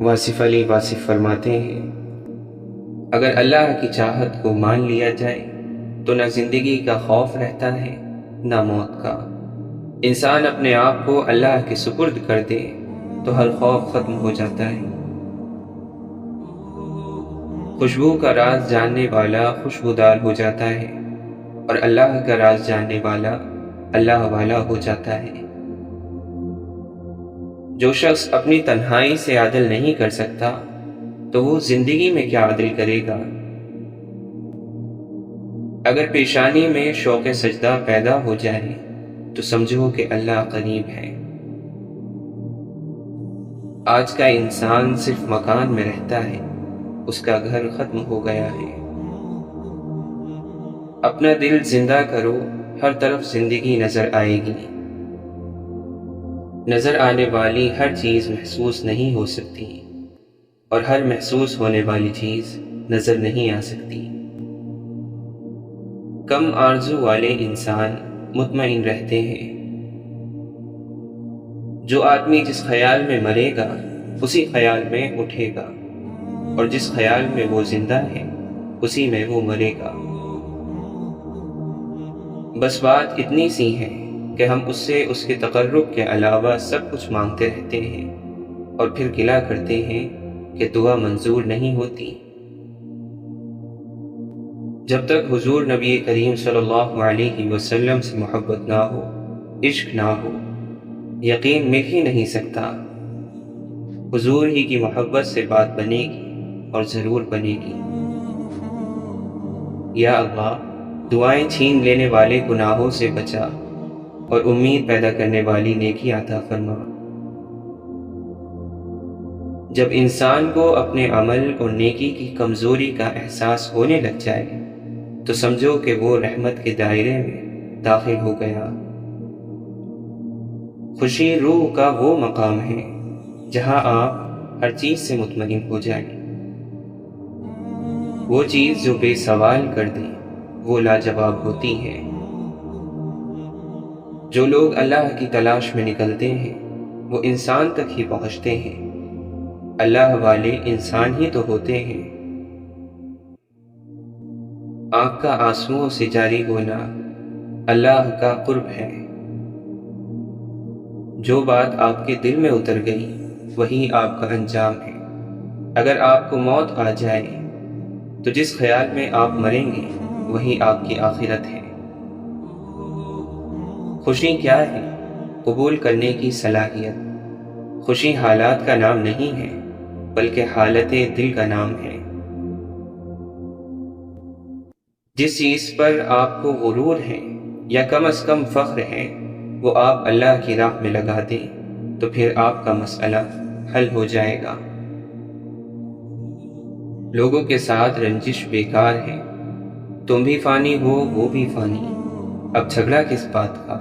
واصف علی واصف فرماتے ہیں، اگر اللہ کی چاہت کو مان لیا جائے تو نہ زندگی کا خوف رہتا ہے نہ موت کا۔ انسان اپنے آپ کو اللہ کے سپرد کر دے تو ہر خوف ختم ہو جاتا ہے۔ خوشبو کا راز جاننے والا خوشبودار ہو جاتا ہے اور اللہ کا راز جاننے والا اللہ والا ہو جاتا ہے۔ جو شخص اپنی تنہائی سے عدل نہیں کر سکتا تو وہ زندگی میں کیا عدل کرے گا؟ اگر پیشانی میں شوق سجدہ پیدا ہو جائے تو سمجھو کہ اللہ قریب ہے۔ آج کا انسان صرف مکان میں رہتا ہے، اس کا گھر ختم ہو گیا ہے۔ اپنا دل زندہ کرو، ہر طرف زندگی نظر آئے گی۔ نظر آنے والی ہر چیز محسوس نہیں ہو سکتی اور ہر محسوس ہونے والی چیز نظر نہیں آ سکتی۔ کم آرزو والے انسان مطمئن رہتے ہیں۔ جو آدمی جس خیال میں مرے گا اسی خیال میں اٹھے گا، اور جس خیال میں وہ زندہ ہے اسی میں وہ مرے گا۔ بس بات اتنی سی ہے کہ ہم اس سے اس کے تقرب کے علاوہ سب کچھ مانگتے رہتے ہیں اور پھر گلہ کرتے ہیں کہ دعا منظور نہیں ہوتی۔ جب تک حضور نبی کریم صلی اللہ علیہ وسلم سے محبت نہ ہو، عشق نہ ہو، یقین مل ہی نہیں سکتا۔ حضور ہی کی محبت سے بات بنے گی اور ضرور بنے گی۔ یا اللہ، دعائیں چھین لینے والے گناہوں سے بچا اور امید پیدا کرنے والی نیکی عطا فرما۔ جب انسان کو اپنے عمل اور نیکی کی کمزوری کا احساس ہونے لگ جائے تو سمجھو کہ وہ رحمت کے دائرے میں داخل ہو گیا۔ خوشی روح کا وہ مقام ہے جہاں آپ ہر چیز سے مطمئن ہو جائیں۔ وہ چیز جو بے سوال کر دے وہ لاجواب ہوتی ہے۔ جو لوگ اللہ کی تلاش میں نکلتے ہیں وہ انسان تک ہی پہنچتے ہیں۔ اللہ والے انسان ہی تو ہوتے ہیں۔ آنکھ کا آنسوؤں سے جاری ہونا اللہ کا قرب ہے۔ جو بات آپ کے دل میں اتر گئی وہی آپ کا انجام ہے۔ اگر آپ کو موت آ جائے تو جس خیال میں آپ مریں گے وہی آپ کی آخرت ہے۔ خوشی کیا ہے؟ قبول کرنے کی صلاحیت۔ خوشی حالات کا نام نہیں ہے بلکہ حالت دل کا نام ہے۔ جس چیز پر آپ کو غرور ہے یا کم از کم فخر ہے وہ آپ اللہ کی راہ میں لگا دیں تو پھر آپ کا مسئلہ حل ہو جائے گا۔ لوگوں کے ساتھ رنجش بیکار ہے، تم بھی فانی ہو وہ بھی فانی، اب جھگڑا کس بات کا؟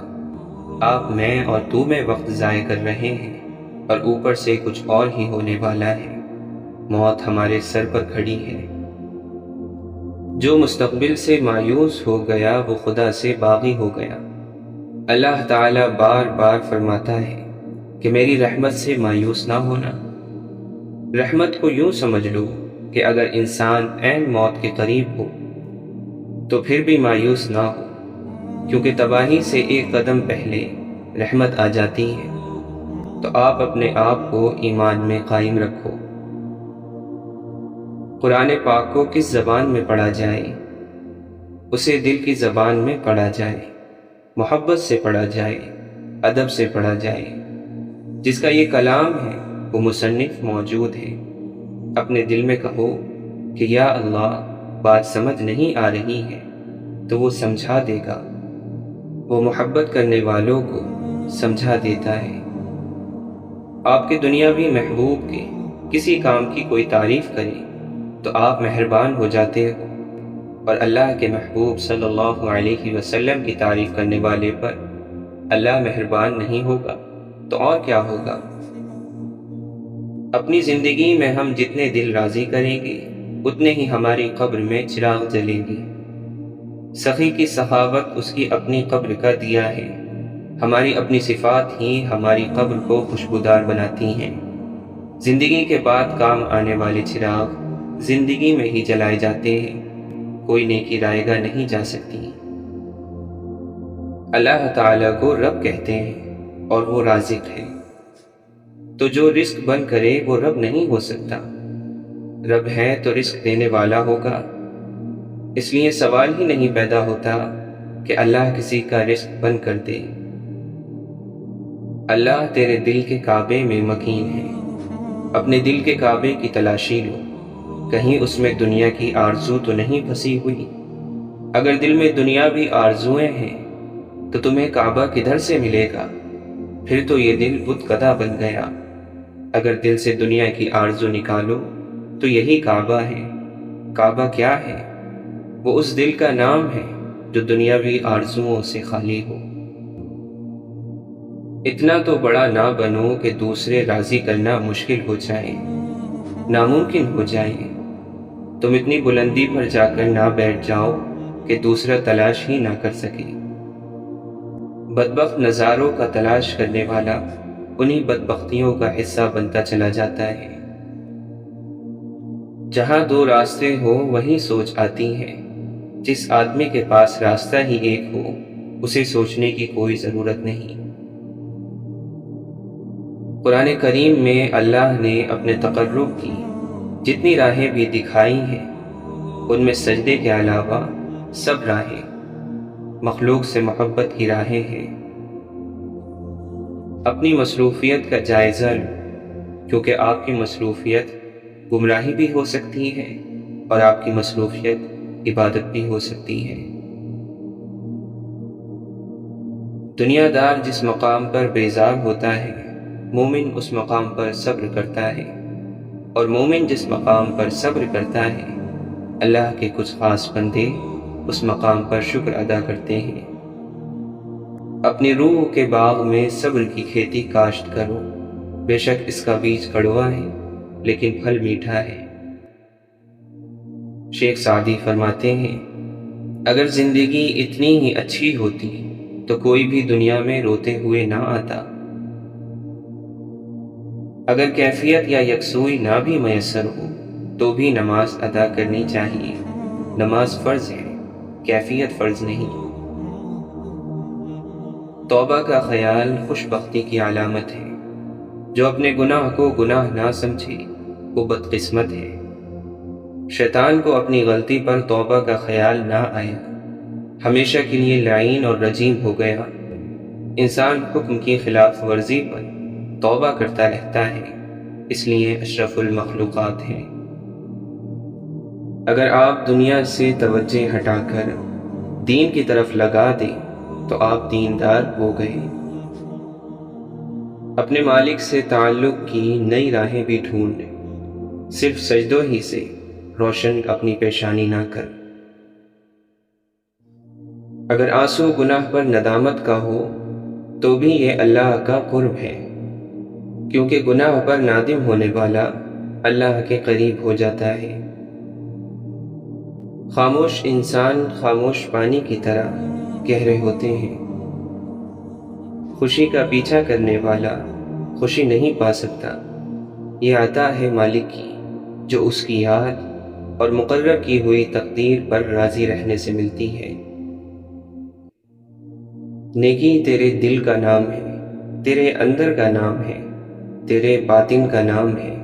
آپ میں اور تو میں وقت ضائع کر رہے ہیں اور اوپر سے کچھ اور ہی ہونے والا ہے۔ موت ہمارے سر پر کھڑی ہے۔ جو مستقبل سے مایوس ہو گیا وہ خدا سے باغی ہو گیا۔ اللہ تعالیٰ بار بار فرماتا ہے کہ میری رحمت سے مایوس نہ ہونا۔ رحمت کو یوں سمجھ لو کہ اگر انسان عین موت کے قریب ہو تو پھر بھی مایوس نہ ہو، کیونکہ تباہی سے ایک قدم پہلے رحمت آ جاتی ہے۔ تو آپ اپنے آپ کو ایمان میں قائم رکھو۔ قرآن پاک کو کس زبان میں پڑھا جائے؟ اسے دل کی زبان میں پڑھا جائے، محبت سے پڑھا جائے، ادب سے پڑھا جائے۔ جس کا یہ کلام ہے وہ مصنف موجود ہے۔ اپنے دل میں کہو کہ یا اللہ، بات سمجھ نہیں آ رہی ہے تو وہ سمجھا دے گا۔ وہ محبت کرنے والوں کو سمجھا دیتا ہے۔ آپ کے دنیاوی محبوب کے کسی کام کی کوئی تعریف کرے تو آپ مہربان ہو جاتے ہو، اور اللہ کے محبوب صلی اللہ علیہ وسلم کی تعریف کرنے والے پر اللہ مہربان نہیں ہوگا تو اور کیا ہوگا؟ اپنی زندگی میں ہم جتنے دل راضی کریں گے اتنے ہی ہماری قبر میں چراغ جلیں گے۔ سخی کی سخاوت اس کی اپنی قبر کا دیا ہے۔ ہماری اپنی صفات ہی ہماری قبر کو خوشبودار بناتی ہیں۔ زندگی کے بعد کام آنے والے چراغ زندگی میں ہی جلائے جاتے ہیں، کوئی نیکی رائیگاں نہیں جا سکتی۔ اللہ تعالیٰ کو رب کہتے ہیں اور وہ رازق ہے، تو جو رزق بند کرے وہ رب نہیں ہو سکتا۔ رب ہے تو رزق دینے والا ہوگا، اس لیے سوال ہی نہیں پیدا ہوتا کہ اللہ کسی کا رزق بند کر دے۔ اللہ تیرے دل کے کعبے میں مکین ہے، اپنے دل کے کعبے کی تلاشی لو، کہیں اس میں دنیا کی آرزو تو نہیں پھنسی ہوئی۔ اگر دل میں دنیا بھی آرزویں ہیں تو تمہیں کعبہ کدھر سے ملے گا؟ پھر تو یہ دل بت کدہ بن گیا۔ اگر دل سے دنیا کی آرزو نکالو تو یہی کعبہ ہے۔ کعبہ کیا ہے؟ وہ اس دل کا نام ہے جو دنیاوی آرزوؤں سے خالی ہو۔ اتنا تو بڑا نہ بنو کہ دوسرے راضی کرنا مشکل ہو جائے، ناممکن ہو جائے۔ تم اتنی بلندی پر جا کر نہ بیٹھ جاؤ کہ دوسرا تلاش ہی نہ کر سکے۔ بدبخت نظاروں کا تلاش کرنے والا انہی بدبختیوں کا حصہ بنتا چلا جاتا ہے۔ جہاں دو راستے ہو وہیں سوچ آتی ہے۔ جس آدمی کے پاس راستہ ہی ایک ہو اسے سوچنے کی کوئی ضرورت نہیں۔ قرآن کریم میں اللہ نے اپنے تقرب کی جتنی راہیں بھی دکھائی ہیں، ان میں سجدے کے علاوہ سب راہیں مخلوق سے محبت کی راہیں ہیں۔ اپنی مصروفیت کا جائزہ لو، کیونکہ آپ کی مصروفیت گمراہی بھی ہو سکتی ہے اور آپ کی مصروفیت عبادت بھی ہو سکتی ہے۔ دنیا دار جس مقام پر بیزار ہوتا ہے، مومن اس مقام پر صبر کرتا ہے، اور مومن جس مقام پر صبر کرتا ہے، اللہ کے کچھ خاص بندے اس مقام پر شکر ادا کرتے ہیں۔ اپنی روح کے باغ میں صبر کی کھیتی کاشت کرو، بے شک اس کا بیج کڑوا ہے لیکن پھل میٹھا ہے۔ شیخ سعدی فرماتے ہیں، اگر زندگی اتنی ہی اچھی ہوتی تو کوئی بھی دنیا میں روتے ہوئے نہ آتا۔ اگر کیفیت یا یکسوئی نہ بھی میسر ہو تو بھی نماز ادا کرنی چاہیے۔ نماز فرض ہے، کیفیت فرض نہیں۔ توبہ کا خیال خوش بختی کی علامت ہے۔ جو اپنے گناہ کو گناہ نہ سمجھے وہ بدقسمت ہے۔ شیطان کو اپنی غلطی پر توبہ کا خیال نہ آیا، ہمیشہ کے لیے لعین اور رجیم ہو گیا۔ انسان حکم کی خلاف ورزی پر توبہ کرتا رہتا ہے، اس لیے اشرف المخلوقات ہے۔ اگر آپ دنیا سے توجہ ہٹا کر دین کی طرف لگا دیں تو آپ دیندار ہو گئے۔ اپنے مالک سے تعلق کی نئی راہیں بھی ڈھونڈ، صرف سجدوں ہی سے روشن اپنی پیشانی نہ کر۔ اگر آنسو گناہ پر ندامت کا ہو تو بھی یہ اللہ کا قرب ہے، کیونکہ گناہ پر نادم ہونے والا اللہ کے قریب ہو جاتا ہے۔ خاموش انسان خاموش پانی کی طرح گہرے ہوتے ہیں۔ خوشی کا پیچھا کرنے والا خوشی نہیں پا سکتا، یہ عطا ہے مالک کی جو اس کی یاد اور مقرر کی ہوئی تقدیر پر راضی رہنے سے ملتی ہے۔ نیکی تیرے دل کا نام ہے، تیرے اندر کا نام ہے، تیرے باطن کا نام ہے،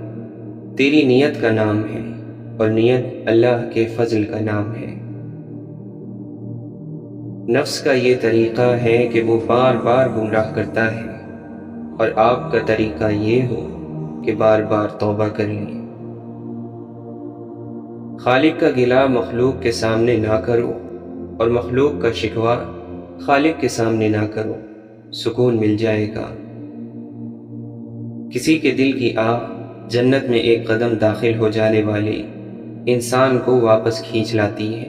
تیری نیت کا نام ہے، اور نیت اللہ کے فضل کا نام ہے۔ نفس کا یہ طریقہ ہے کہ وہ بار بار گمراہ کرتا ہے، اور آپ کا طریقہ یہ ہو کہ بار بار توبہ کر لیں۔ خالق کا گلہ مخلوق کے سامنے نہ کرو، اور مخلوق کا شکوہ خالق کے سامنے نہ کرو، سکون مل جائے گا۔ کسی کے دل کی آہ جنت میں ایک قدم داخل ہو جانے والے انسان کو واپس کھینچ لاتی ہے،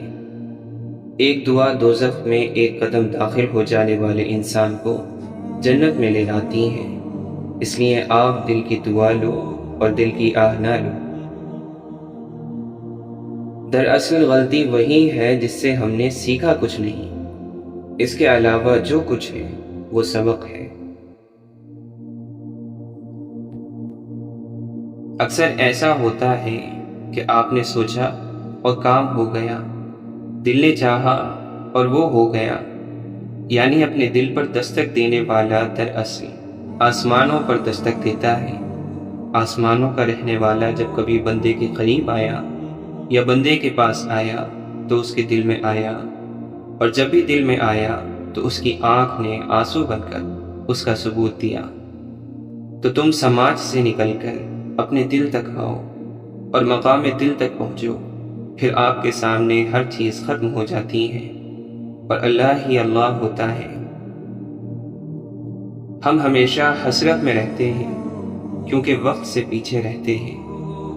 ایک دعا دوزخ میں ایک قدم داخل ہو جانے والے انسان کو جنت میں لے لاتی ہے۔ اس لیے آپ دل کی دعا لو اور دل کی آہ نہ لو۔ دراصل غلطی وہی ہے جس سے ہم نے سیکھا کچھ نہیں، اس کے علاوہ جو کچھ ہے وہ سبق ہے۔ اکثر ایسا ہوتا ہے کہ آپ نے سوچا اور کام ہو گیا، دل نے چاہا اور وہ ہو گیا، یعنی اپنے دل پر دستک دینے والا دراصل آسمانوں پر دستک دیتا ہے۔ آسمانوں کا رہنے والا جب کبھی بندے کے قریب آیا یا بندے کے پاس آیا تو اس کے دل میں آیا، اور جب بھی دل میں آیا تو اس کی آنکھ نے آنسو بن کر اس کا ثبوت دیا۔ تو تم سماج سے نکل کر اپنے دل تک آؤ اور مقام دل تک پہنچو، پھر آپ کے سامنے ہر چیز ختم ہو جاتی ہے اور اللہ ہی اللہ ہوتا ہے۔ ہم ہمیشہ حسرت میں رہتے ہیں کیونکہ وقت سے پیچھے رہتے ہیں،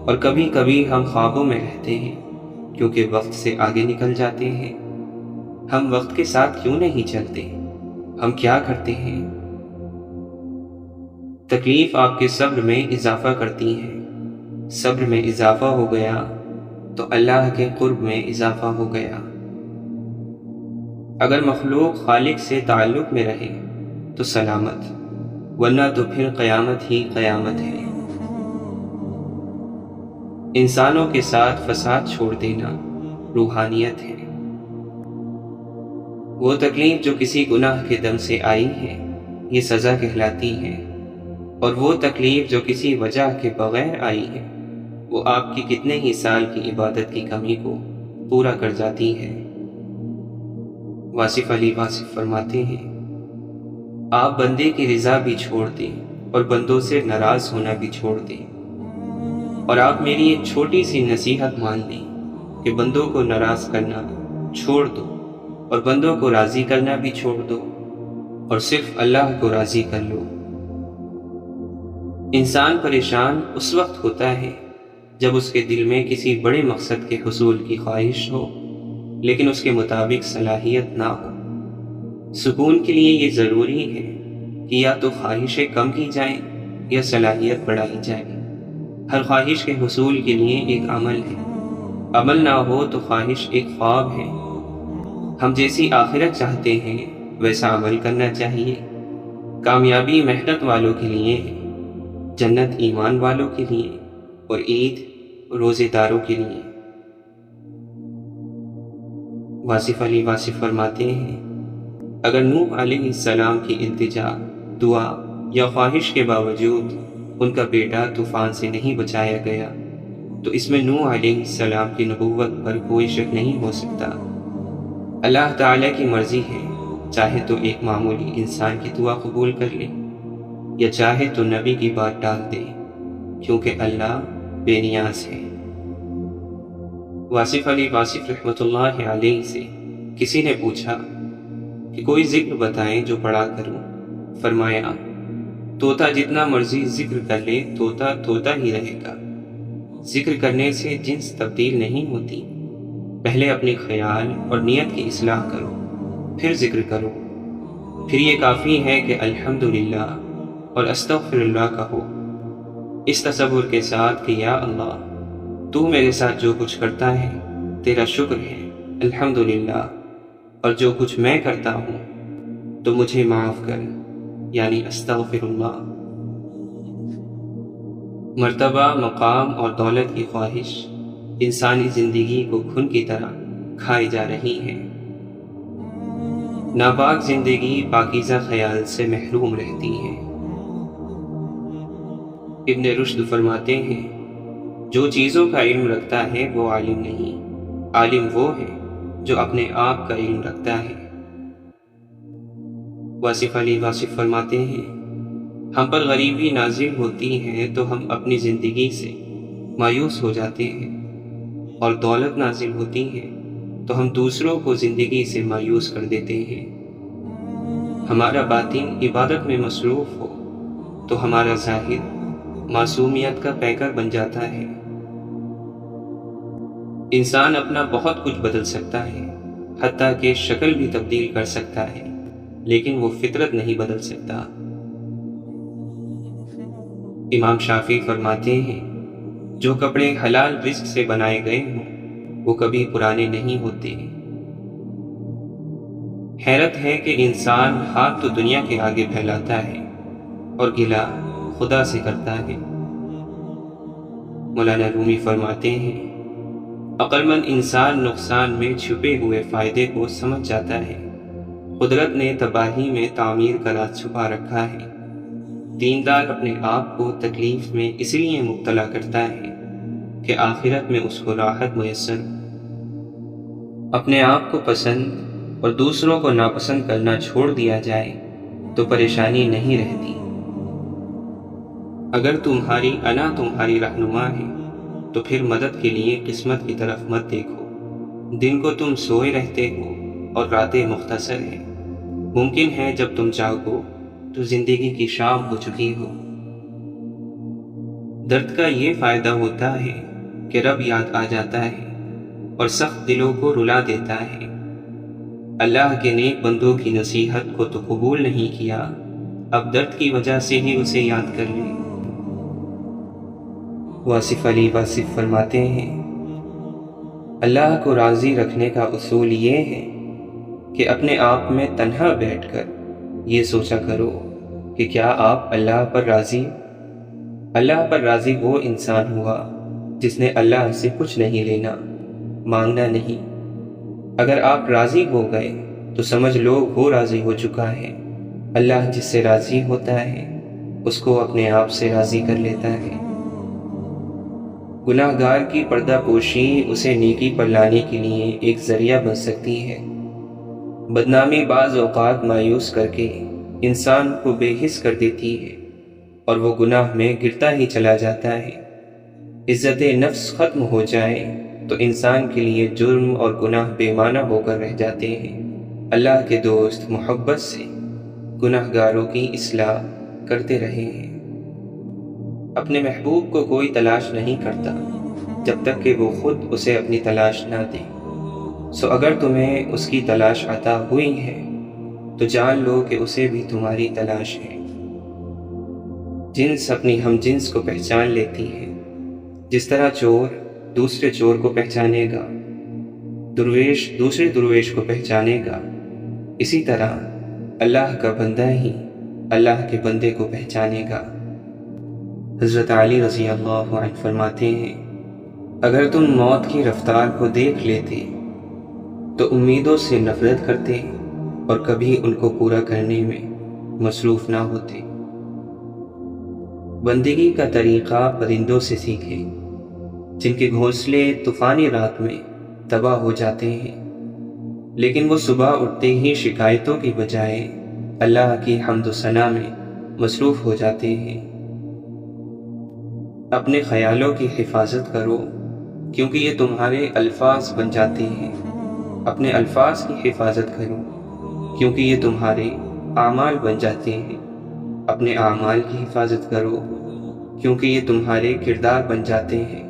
اور کبھی کبھی ہم خوابوں میں رہتے ہیں کیونکہ وقت سے آگے نکل جاتے ہیں۔ ہم وقت کے ساتھ کیوں نہیں چلتے؟ ہم کیا کرتے ہیں؟ تکلیف آپ کے صبر میں اضافہ کرتی ہے۔ صبر میں اضافہ ہو گیا تو اللہ کے قرب میں اضافہ ہو گیا۔ اگر مخلوق خالق سے تعلق میں رہے تو سلامت، ورنہ تو پھر قیامت ہی قیامت ہے۔ انسانوں کے ساتھ فساد چھوڑ دینا روحانیت ہے۔ وہ تکلیف جو کسی گناہ کے دم سے آئی ہے یہ سزا کہلاتی ہے، اور وہ تکلیف جو کسی وجہ کے بغیر آئی ہے وہ آپ کی کتنے ہی سال کی عبادت کی کمی کو پورا کر جاتی ہے۔ واصف علی واصف فرماتے ہیں، آپ بندے کی رضا بھی چھوڑ دیں اور بندوں سے ناراض ہونا بھی چھوڑ دیں، اور آپ میری ایک چھوٹی سی نصیحت مان لیں کہ بندوں کو ناراض کرنا چھوڑ دو اور بندوں کو راضی کرنا بھی چھوڑ دو، اور صرف اللہ کو راضی کر لو۔ انسان پریشان اس وقت ہوتا ہے جب اس کے دل میں کسی بڑے مقصد کے حصول کی خواہش ہو لیکن اس کے مطابق صلاحیت نہ ہو۔ سکون کے لیے یہ ضروری ہے کہ یا تو خواہشیں کم کی جائیں یا صلاحیت بڑھائی جائے۔ ہر خواہش کے حصول کے لیے ایک عمل ہے، عمل نہ ہو تو خواہش ایک خواب ہے۔ ہم جیسی آخرت چاہتے ہیں ویسا عمل کرنا چاہیے۔ کامیابی محنت والوں کے لیے ہے، جنت ایمان والوں کے لیے، اور عید روزے داروں کے لیے۔ واصف علی واصف فرماتے ہیں، اگر نوح علیہ السلام کی التجا، دعا یا خواہش کے باوجود ان کا بیٹا طوفان سے نہیں بچایا گیا تو اس میں نوح علیہ السلام کی نبوت پر کوئی شک نہیں ہو سکتا۔ اللہ تعالیٰ کی مرضی ہے، چاہے تو ایک معمولی انسان کی دعا قبول کر لے یا چاہے تو نبی کی بات ٹال دے، کیونکہ اللہ بے نیاز ہے۔ واصف علی واصف رحمۃ اللہ علیہ سے کسی نے پوچھا کہ کوئی ذکر بتائیں جو پڑھا کروں۔ فرمایا، طوطا جتنا مرضی ذکر کر لے طوطا طوطا ہی رہے گا۔ ذکر کرنے سے جنس تبدیل نہیں ہوتی، پہلے اپنی خیال اور نیت کی اصلاح کرو پھر ذکر کرو۔ پھر یہ کافی ہے کہ الحمدللہ اور استغفر اللہ کہو، اس تصور کے ساتھ کہ یا اللہ تو میرے ساتھ جو کچھ کرتا ہے تیرا شکر ہے، الحمدللہ، اور جو کچھ میں کرتا ہوں تو مجھے معاف کر، یعنی استغفر اللہ۔ مرتبہ، مقام اور دولت کی خواہش انسانی زندگی کو گھن کی طرح کھائی جا رہی ہے۔ ناپاک زندگی پاکیزہ خیال سے محروم رہتی ہے۔ ابن رشد فرماتے ہیں، جو چیزوں کا علم رکھتا ہے وہ عالم نہیں، عالم وہ ہے جو اپنے آپ کا علم رکھتا ہے۔ واصف علی واصف فرماتے ہیں، ہم پر غریبی نازل ہوتی ہے تو ہم اپنی زندگی سے مایوس ہو جاتے ہیں، اور دولت نازل ہوتی ہے تو ہم دوسروں کو زندگی سے مایوس کر دیتے ہیں۔ ہمارا باطن عبادت میں مصروف ہو تو ہمارا ظاہر معصومیت کا پیکر بن جاتا ہے۔ انسان اپنا بہت کچھ بدل سکتا ہے، حتیٰ کہ شکل بھی تبدیل کر سکتا ہے، لیکن وہ فطرت نہیں بدل سکتا۔ امام شافعی فرماتے ہیں، جو کپڑے حلال رزق سے بنائے گئے ہوں وہ کبھی پرانے نہیں ہوتے۔ حیرت ہے کہ انسان ہاتھ تو دنیا کے آگے پھیلاتا ہے اور گلہ خدا سے کرتا ہے۔ مولانا رومی فرماتے ہیں، عقل مند انسان نقصان میں چھپے ہوئے فائدے کو سمجھ جاتا ہے۔ قدرت نے تباہی میں تعمیر کا راز چھپا رکھا ہے۔ دیندار اپنے آپ کو تکلیف میں اس لیے مبتلا کرتا ہے کہ آخرت میں اس کو راحت میسر ہو۔ اپنے آپ کو پسند اور دوسروں کو ناپسند کرنا چھوڑ دیا جائے تو پریشانی نہیں رہتی۔ اگر تمہاری انا تمہاری رہنما ہے تو پھر مدد کے لیے قسمت کی طرف مت دیکھو۔ دن کو تم سوئے رہتے ہو اور راتیں مختصر ہیں۔ ممکن ہے جب تم جاگو تو زندگی کی شام ہو چکی ہو۔ درد کا یہ فائدہ ہوتا ہے کہ رب یاد آ جاتا ہے اور سخت دلوں کو رلا دیتا ہے۔ اللہ کے نیک بندوں کی نصیحت کو تو قبول نہیں کیا، اب درد کی وجہ سے ہی اسے یاد کر لے۔ واصف علی واصف فرماتے ہیں، اللہ کو راضی رکھنے کا اصول یہ ہے کہ اپنے آپ میں تنہا بیٹھ کر یہ سوچا کرو کہ کیا آپ اللہ پر راضی؟ اللہ پر راضی وہ انسان ہوا جس نے اللہ سے کچھ نہیں لینا، مانگنا نہیں۔ اگر آپ راضی ہو گئے تو سمجھ لو وہ راضی ہو چکا ہے۔ اللہ جس سے راضی ہوتا ہے اس کو اپنے آپ سے راضی کر لیتا ہے۔ گناہ گار کی پردہ پوشی اسے نیکی پر لانے کے لیے ایک ذریعہ بن سکتی ہے۔ بدنامی بعض اوقات مایوس کر کے انسان کو بے حس کر دیتی ہے اور وہ گناہ میں گرتا ہی چلا جاتا ہے۔ عزت نفس ختم ہو جائے تو انسان کے لیے جرم اور گناہ بے معنی ہو کر رہ جاتے ہیں۔ اللہ کے دوست محبت سے گناہ گاروں کی اصلاح کرتے رہے ہیں۔ اپنے محبوب کو کوئی تلاش نہیں کرتا جب تک کہ وہ خود اسے اپنی تلاش نہ دے۔ سو اگر تمہیں اس کی تلاش عطا ہوئی ہے تو جان لو کہ اسے بھی تمہاری تلاش ہے۔ جنس اپنی ہم جنس کو پہچان لیتی ہے، جس طرح چور دوسرے چور کو پہچانے گا، درویش دوسرے درویش کو پہچانے گا، اسی طرح اللہ کا بندہ ہی اللہ کے بندے کو پہچانے گا۔ حضرت علی رضی اللہ عنہ فرماتے ہیں، اگر تم موت کی رفتار کو دیکھ لیتے تو امیدوں سے نفرت کرتے اور کبھی ان کو پورا کرنے میں مصروف نہ ہوتے۔ بندگی کا طریقہ پرندوں سے سیکھے، جن کے گھونسلے طوفانی رات میں تباہ ہو جاتے ہیں، لیکن وہ صبح اٹھتے ہی شکایتوں کی بجائے اللہ کی حمد و ثنا میں مصروف ہو جاتے ہیں۔ اپنے خیالوں کی حفاظت کرو کیونکہ یہ تمہارے الفاظ بن جاتے ہیں۔ اپنے الفاظ کی حفاظت کرو کیونکہ یہ تمہارے اعمال بن جاتے ہیں۔ اپنے اعمال کی حفاظت کرو کیونکہ یہ تمہارے کردار بن جاتے ہیں،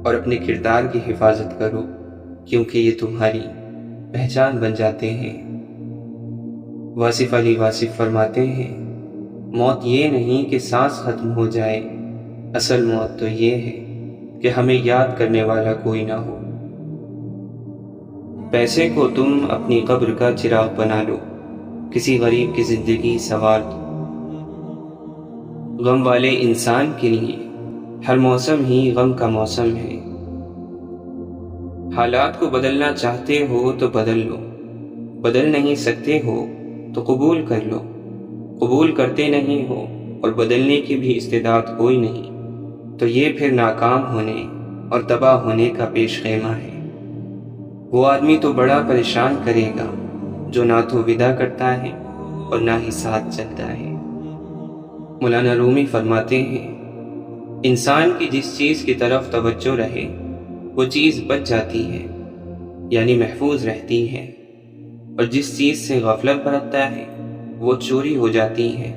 اور اپنے کردار کی حفاظت کرو کیونکہ یہ تمہاری پہچان بن جاتے ہیں۔ واصف علی واصف فرماتے ہیں، موت یہ نہیں کہ سانس ختم ہو جائے، اصل موت تو یہ ہے کہ ہمیں یاد کرنے والا کوئی نہ ہو۔ پیسے کو تم اپنی قبر کا چراغ بنا لو، کسی غریب کی زندگی سنوار دو۔ غم والے انسان کے لیے ہر موسم ہی غم کا موسم ہے۔ حالات کو بدلنا چاہتے ہو تو بدل لو، بدل نہیں سکتے ہو تو قبول کر لو۔ قبول کرتے نہیں ہو اور بدلنے کی بھی استعداد کوئی نہیں تو یہ پھر ناکام ہونے اور تباہ ہونے کا پیش خیمہ ہے۔ وہ آدمی تو بڑا پریشان کرے گا جو نہ تو ودا کرتا ہے اور نہ ہی ساتھ چلتا ہے۔ مولانا رومی فرماتے ہیں، انسان کی جس چیز کی طرف توجہ رہے وہ چیز بچ جاتی ہے، یعنی محفوظ رہتی ہے، اور جس چیز سے غفلت برتتا ہے وہ چوری ہو جاتی ہے۔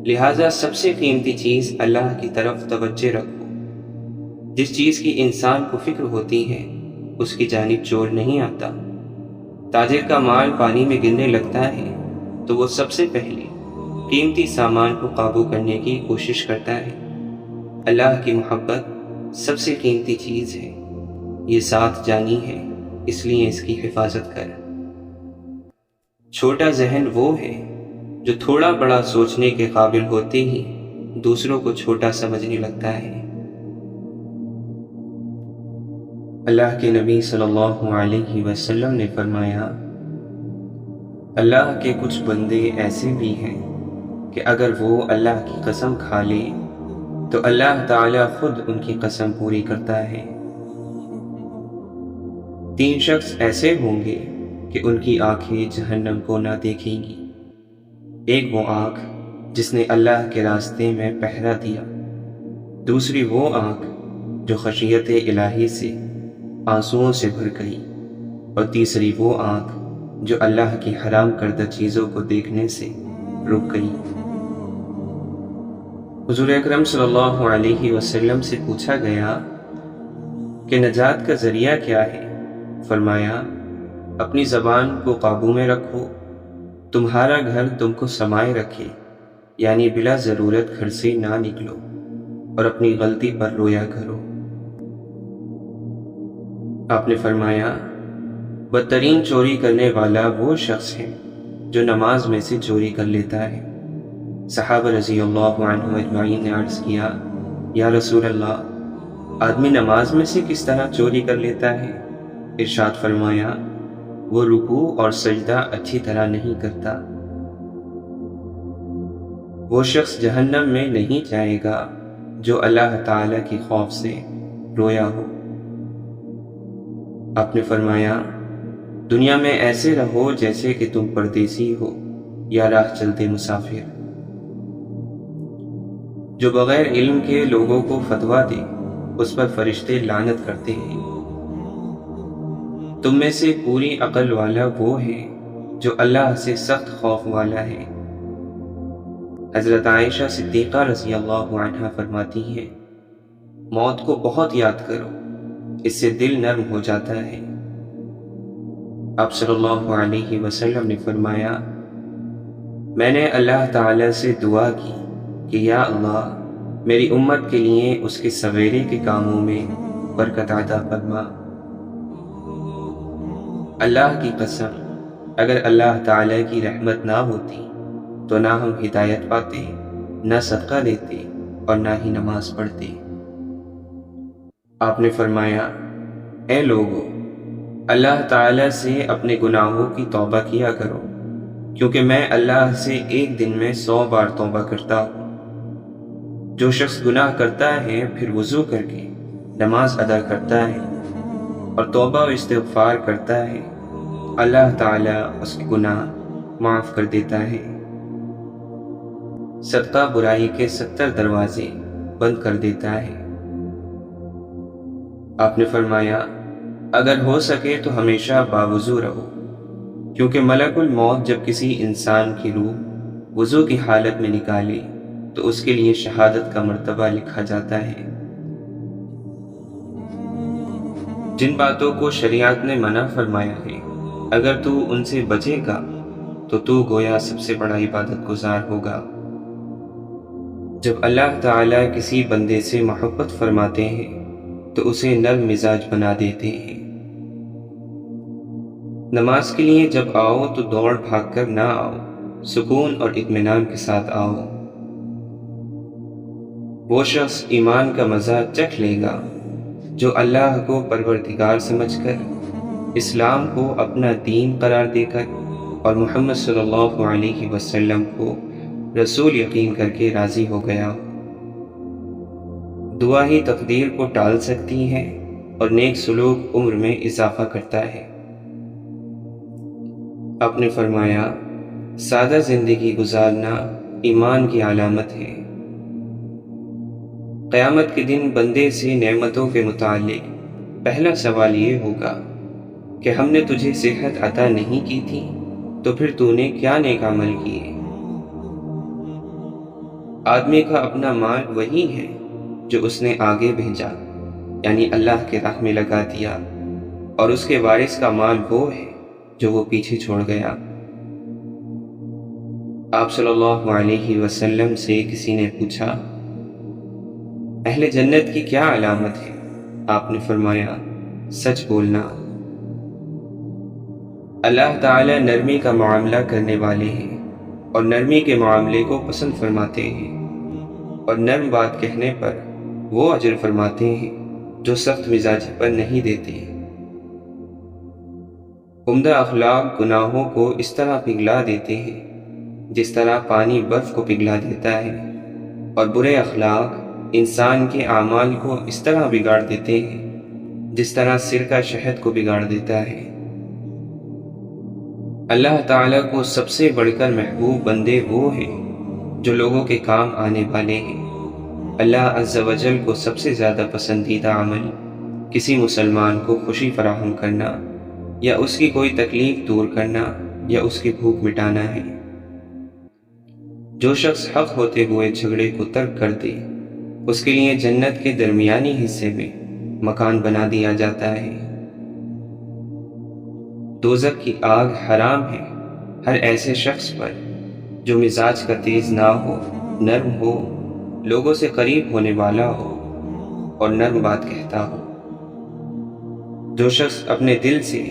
لہٰذا سب سے قیمتی چیز اللہ کی طرف توجہ رکھو۔ جس چیز کی انسان کو فکر ہوتی ہے اس کی جانب چور نہیں آتا۔ تاجر کا مال پانی میں گرنے لگتا ہے تو وہ سب سے پہلے قیمتی سامان کو قابو کرنے کی کوشش کرتا ہے۔ اللہ کی محبت سب سے قیمتی چیز ہے، یہ ساتھ جانی ہے، اس لیے اس کی حفاظت کر۔ چھوٹا ذہن وہ ہے جو تھوڑا بڑا سوچنے کے قابل ہوتے ہی دوسروں کو چھوٹا سمجھنے لگتا ہے۔ اللہ کے نبی صلی اللہ علیہ وسلم نے فرمایا، اللہ کے کچھ بندے ایسے بھی ہیں کہ اگر وہ اللہ کی قسم کھا لے تو اللہ تعالیٰ خود ان کی قسم پوری کرتا ہے۔ 3 شخص ایسے ہوں گے کہ ان کی آنکھیں جہنم کو نہ دیکھیں گی۔ ایک وہ آنکھ جس نے اللہ کے راستے میں پہرا دیا، دوسری وہ آنکھ جو خشیت الہی سے آنسوؤں سے بھر گئی، اور تیسری وہ آنکھ جو اللہ کی حرام کردہ چیزوں کو دیکھنے سے رک گئی۔ حضور اکرم صلی اللہ علیہ وسلم سے پوچھا گیا کہ نجات کا ذریعہ کیا ہے؟ فرمایا، اپنی زبان کو قابو میں رکھو، تمہارا گھر تم کو سمائے رکھے، یعنی بلا ضرورت گھر سے نہ نکلو، اور اپنی غلطی پر رویا کرو۔ آپ نے فرمایا، بدترین چوری کرنے والا وہ شخص ہے جو نماز میں سے چوری کر لیتا ہے۔ صحابہ رضی اللہ عنہم اجمعین نے عرض کیا، یا رسول اللہ، آدمی نماز میں سے کس طرح چوری کر لیتا ہے؟ ارشاد فرمایا، وہ رکوع اور سجدہ اچھی طرح نہیں کرتا۔ وہ شخص جہنم میں نہیں جائے گا جو اللہ تعالی کی خوف سے رویا ہو۔ آپ نے فرمایا، دنیا میں ایسے رہو جیسے کہ تم پردیسی ہو یا راہ چلتے مسافر۔ جو بغیر علم کے لوگوں کو فتویٰ دے، اس پر فرشتے لعنت کرتے ہیں۔ تم میں سے پوری عقل والا وہ ہے جو اللہ سے سخت خوف والا ہے۔ حضرت عائشہ صدیقہ رضی اللہ عنہا فرماتی ہیں، موت کو بہت یاد کرو، اس سے دل نرم ہو جاتا ہے۔ آپ صلی اللہ علیہ وسلم نے فرمایا، میں نے اللہ تعالی سے دعا کی کہ یا اللہ، میری امت کے لیے اس کے سویرے کے کاموں میں برکت عطا فرما۔ اللہ کی قسم، اگر اللہ تعالی کی رحمت نہ ہوتی تو نہ ہم ہدایت پاتے، نہ صدقہ دیتے، اور نہ ہی نماز پڑھتے۔ آپ نے فرمایا، اے لوگو، اللہ تعالی سے اپنے گناہوں کی توبہ کیا کرو، کیونکہ میں اللہ سے ایک دن میں 100 بار توبہ کرتا ہوں۔ جو شخص گناہ کرتا ہے پھر وضو کر کے نماز ادا کرتا ہے اور توبہ و استغفار کرتا ہے، اللہ تعالیٰ اس کے گناہ معاف کر دیتا ہے، صدقہ برائی کے 70 دروازے بند کر دیتا ہے۔ آپ نے فرمایا، اگر ہو سکے تو ہمیشہ باوضو رہو، کیونکہ ملک الموت جب کسی انسان کی روح وضو کی حالت میں نکالے تو اس کے لیے شہادت کا مرتبہ لکھا جاتا ہے۔ جن باتوں کو شریعت نے منع فرمایا ہے، اگر تو ان سے بچے گا تو گویا سب سے بڑا عبادت گزار ہوگا۔ جب اللہ تعالیٰ کسی بندے سے محبت فرماتے ہیں تو اسے نرم مزاج بنا دیتے ہیں۔ نماز کے لیے جب آؤ تو دوڑ بھاگ کر نہ آؤ، سکون اور اطمینان کے ساتھ آؤ۔ وہ شخص ایمان کا مزہ چکھ لے گا جو اللہ کو پروردگار سمجھ کر، اسلام کو اپنا دین قرار دے کر، اور محمد صلی اللہ علیہ وسلم کو رسول یقین کر کے راضی ہو گیا۔ دعا ہی تقدیر کو ٹال سکتی ہے اور نیک سلوک عمر میں اضافہ کرتا ہے۔ آپ نے فرمایا، سادہ زندگی گزارنا ایمان کی علامت ہے۔ قیامت کے دن بندے سے نعمتوں کے متعلق پہلا سوال یہ ہوگا کہ ہم نے تجھے صحت عطا نہیں کی تھی تو پھر تو نے کیا نیک عمل کیے؟ آدمی کا اپنا مال وہی ہے جو اس نے آگے بھیجا، یعنی اللہ کے راہ میں لگا دیا، اور اس کے وارث کا مال وہ ہے جو وہ پیچھے چھوڑ گیا۔ آپ صلی اللہ علیہ وسلم سے کسی نے پوچھا، اہل جنت کی کیا علامت ہے؟ آپ نے فرمایا، سچ بولنا۔ اللہ تعالیٰ نرمی کا معاملہ کرنے والے ہیں اور نرمی کے معاملے کو پسند فرماتے ہیں، اور نرم بات کہنے پر وہ اجر فرماتے ہیں جو سخت مزاجی پر نہیں دیتے۔ عمدہ اخلاق گناہوں کو اس طرح پگھلا دیتے ہیں جس طرح پانی برف کو پگھلا دیتا ہے، اور برے اخلاق انسان کے اعمال کو اس طرح بگاڑ دیتے ہیں جس طرح سرکہ شہد کو بگاڑ دیتا ہے۔ اللہ تعالیٰ کو سب سے بڑھ کر محبوب بندے وہ ہیں جو لوگوں کے کام آنے والے ہیں۔ اللہ عز و جل کو سب سے زیادہ پسندیدہ عمل کسی مسلمان کو خوشی فراہم کرنا یا اس کی کوئی تکلیف دور کرنا یا اس کی بھوک مٹانا ہے۔ جو شخص حق ہوتے ہوئے جھگڑے کو ترک کر دے اس کے لیے جنت کے درمیانی حصے میں مکان بنا دیا جاتا ہے۔ دوزخ کی آگ حرام ہے ہر ایسے شخص پر جو مزاج کا تیز نہ ہو، نرم ہو، لوگوں سے قریب ہونے والا ہو اور نرم بات کہتا ہو۔ جو شخص اپنے دل سے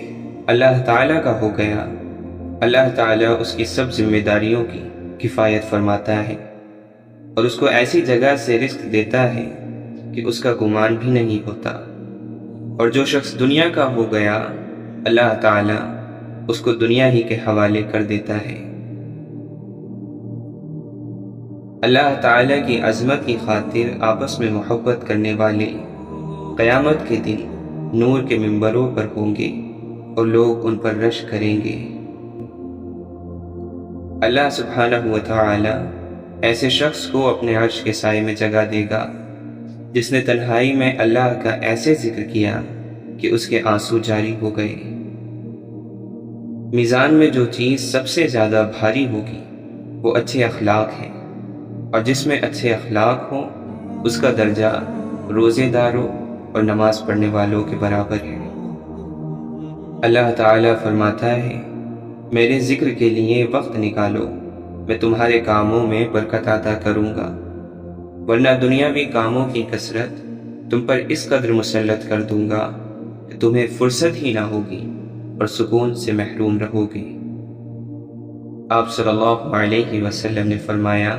اللہ تعالیٰ کا ہو گیا، اللہ تعالیٰ اس کی سب ذمہ داریوں کی کفایت فرماتا ہے اور اس کو ایسی جگہ سے رزق دیتا ہے کہ اس کا گمان بھی نہیں ہوتا۔ اور جو شخص دنیا کا ہو گیا، اللہ تعالیٰ اس کو دنیا ہی کے حوالے کر دیتا ہے۔ اللہ تعالیٰ کی عظمت کی خاطر آپس میں محبت کرنے والے قیامت کے دن نور کے منبروں پر ہوں گے اور لوگ ان پر رش کریں گے۔ اللہ سبحانہ و تعالی ایسے شخص کو اپنے عرش کے سائے میں جگہ دے گا جس نے تنہائی میں اللہ کا ایسے ذکر کیا کہ اس کے آنسو جاری ہو گئے۔ میزان میں جو چیز سب سے زیادہ بھاری ہوگی وہ اچھے اخلاق ہیں، اور جس میں اچھے اخلاق ہوں اس کا درجہ روزے داروں اور نماز پڑھنے والوں کے برابر ہے۔ اللہ تعالیٰ فرماتا ہے، میرے ذکر کے لیے وقت نکالو، میں تمہارے کاموں میں برکت عطا کروں گا، ورنہ دنیاوی کاموں کی کثرت تم پر اس قدر مسلط کر دوں گا کہ تمہیں فرصت ہی نہ ہوگی اور سکون سے محروم رہو گے۔ آپ صلی اللہ علیہ وسلم نے فرمایا،